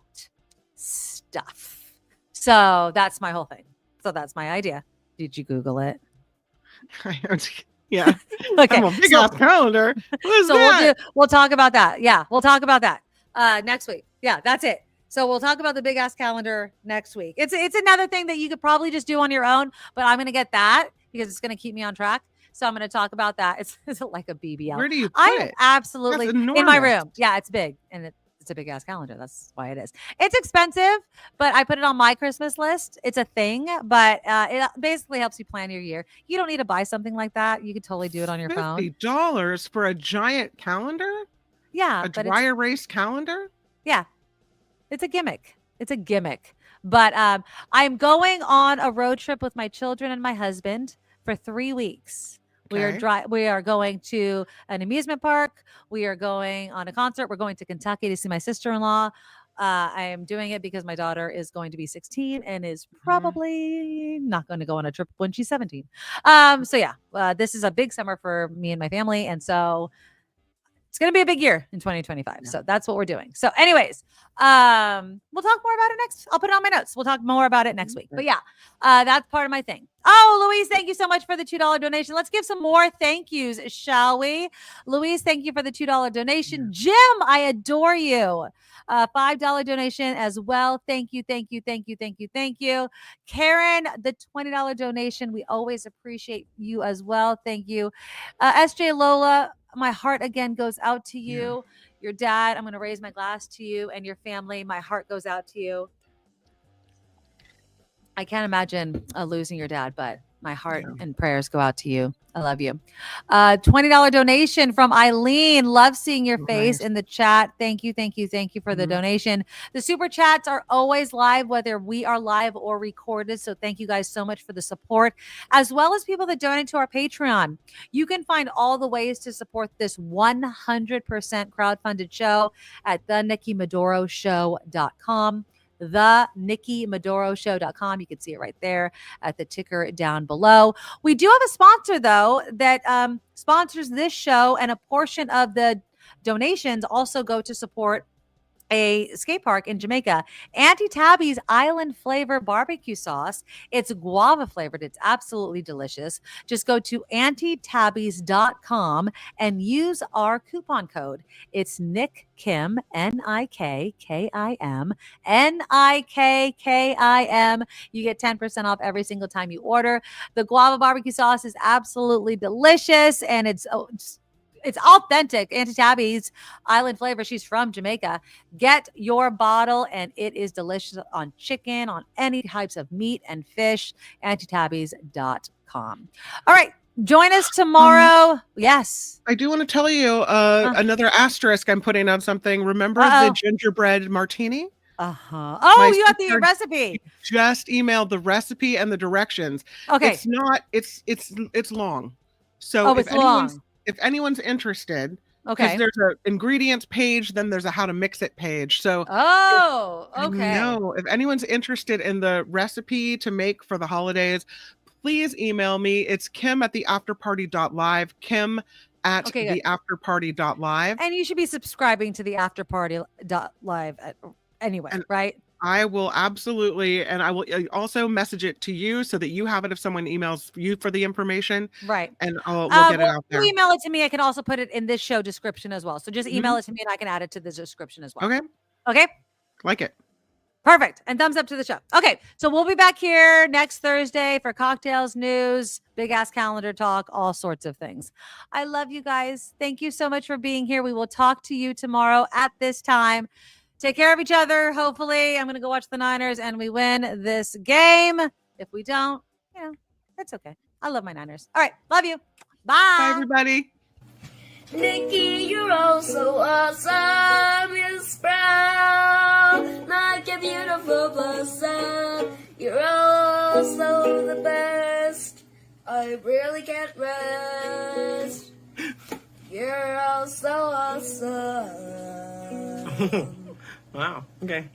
stuff. So that's my whole thing. So that's my idea. Did you Google it? Yeah. Okay. I'm a big ass calendar. What is So that? we'll talk about that. Yeah, we'll talk about that next week. Yeah, that's it. So we'll talk about the big ass calendar next week. It's another thing that you could probably just do on your own, but I'm gonna get that because it's gonna keep me on track. So I'm gonna talk about that. It's like a BBL. Where do you put I am it? absolutely That's in my enormous. room. Yeah, it's big and it's a big ass calendar. That's why it is. It's expensive, but I put it on my Christmas list. It's a thing, but it basically helps you plan your year. You don't need to buy something like that. You could totally do it on your phone. $50 for a giant calendar? Yeah, A but dry erase calendar? yeah, it's a gimmick. It's a gimmick. But I'm going on a road trip with my children and my husband for 3 weeks. Okay. We are going to an amusement park. We are going on a concert. We're going to Kentucky to see my sister-in-law. I am doing it because my daughter is going to be 16 and is probably not going to go on a trip when she's 17. So yeah, this is a big summer for me and my family, and so it's going to be a big year in 2025. Yeah. So that's what we're doing. So anyways, we'll talk more about it next. I'll put it on my notes. We'll talk more about it next week. But yeah, that's part of my thing. Oh, Louise, thank you so much for the $2 donation. Let's give some more thank yous, shall we? Louise, thank you for the $2 donation. Jim, I adore you. $5 donation as well. Thank you, thank you, thank you, thank you, thank you. Karen, the $20 donation. We always appreciate you as well. Thank you. SJ Lola, my heart again goes out to you. Your dad, I'm going to raise my glass to you and your family. My heart goes out to you. I can't imagine losing your dad, but my heart and prayers go out to you. I love you. $20 donation from Eileen. Love seeing your face in the chat. Thank you, thank you, thank you for the donation. The super chats are always live, whether we are live or recorded. So thank you guys so much for the support, as well as people that donate to our Patreon. You can find all the ways to support this 100% crowdfunded show at thenikkimadoroshow.com. thenikkimadoroshow.com. You can see it right there at the ticker down below. We do have a sponsor, though, that sponsors this show, and a portion of the donations also go to support a skate park in Jamaica. Auntie Tabby's Island Flavor Barbecue Sauce. It's guava flavored. It's absolutely delicious. Just go to auntietabbys.com and use our coupon code. It's Nick Kim, Nikkim, Nikkim. You get 10% off every single time you order. The guava barbecue sauce is absolutely delicious, and it's authentic. Auntie Tabby's Island Flavor. She's from Jamaica. Get your bottle, and it is delicious on chicken, on any types of meat and fish. auntietabbys.com. All right. Join us tomorrow. Yes. I do want to tell you another asterisk I'm putting on something. Remember the gingerbread martini? Uh-huh. Oh, you have the recipe. Just emailed the recipe and the directions. Okay. It's not, it's long. So if anyone's interested, because there's an ingredients page, then there's a how to mix it page. So if anyone's interested in the recipe to make for the holidays, please email me. It's kim@theafterparty.live, kim@theafterparty.live. And you should be subscribing to the afterparty.live anyway, right? I will absolutely, and I will also message it to you so that you have it if someone emails you for the information. Right. And we'll get it out there. If you email it to me, I can also put it in this show description as well. So just email it to me and I can add it to the description as well. Okay. Like it. Perfect. And thumbs up to the show. Okay. So we'll be back here next Thursday for cocktails, news, big ass calendar talk, all sorts of things. I love you guys. Thank you so much for being here. We will talk to you tomorrow at this time. Take care of each other. Hopefully, I'm going to go watch the Niners and we win this game. If we don't, that's okay. I love my Niners. All right. Love you. Bye. Bye, everybody. Nikki, you're all so awesome. You're proud. like a beautiful blossom. You're also the best. I really can't rest. You're all so awesome. Wow. Okay.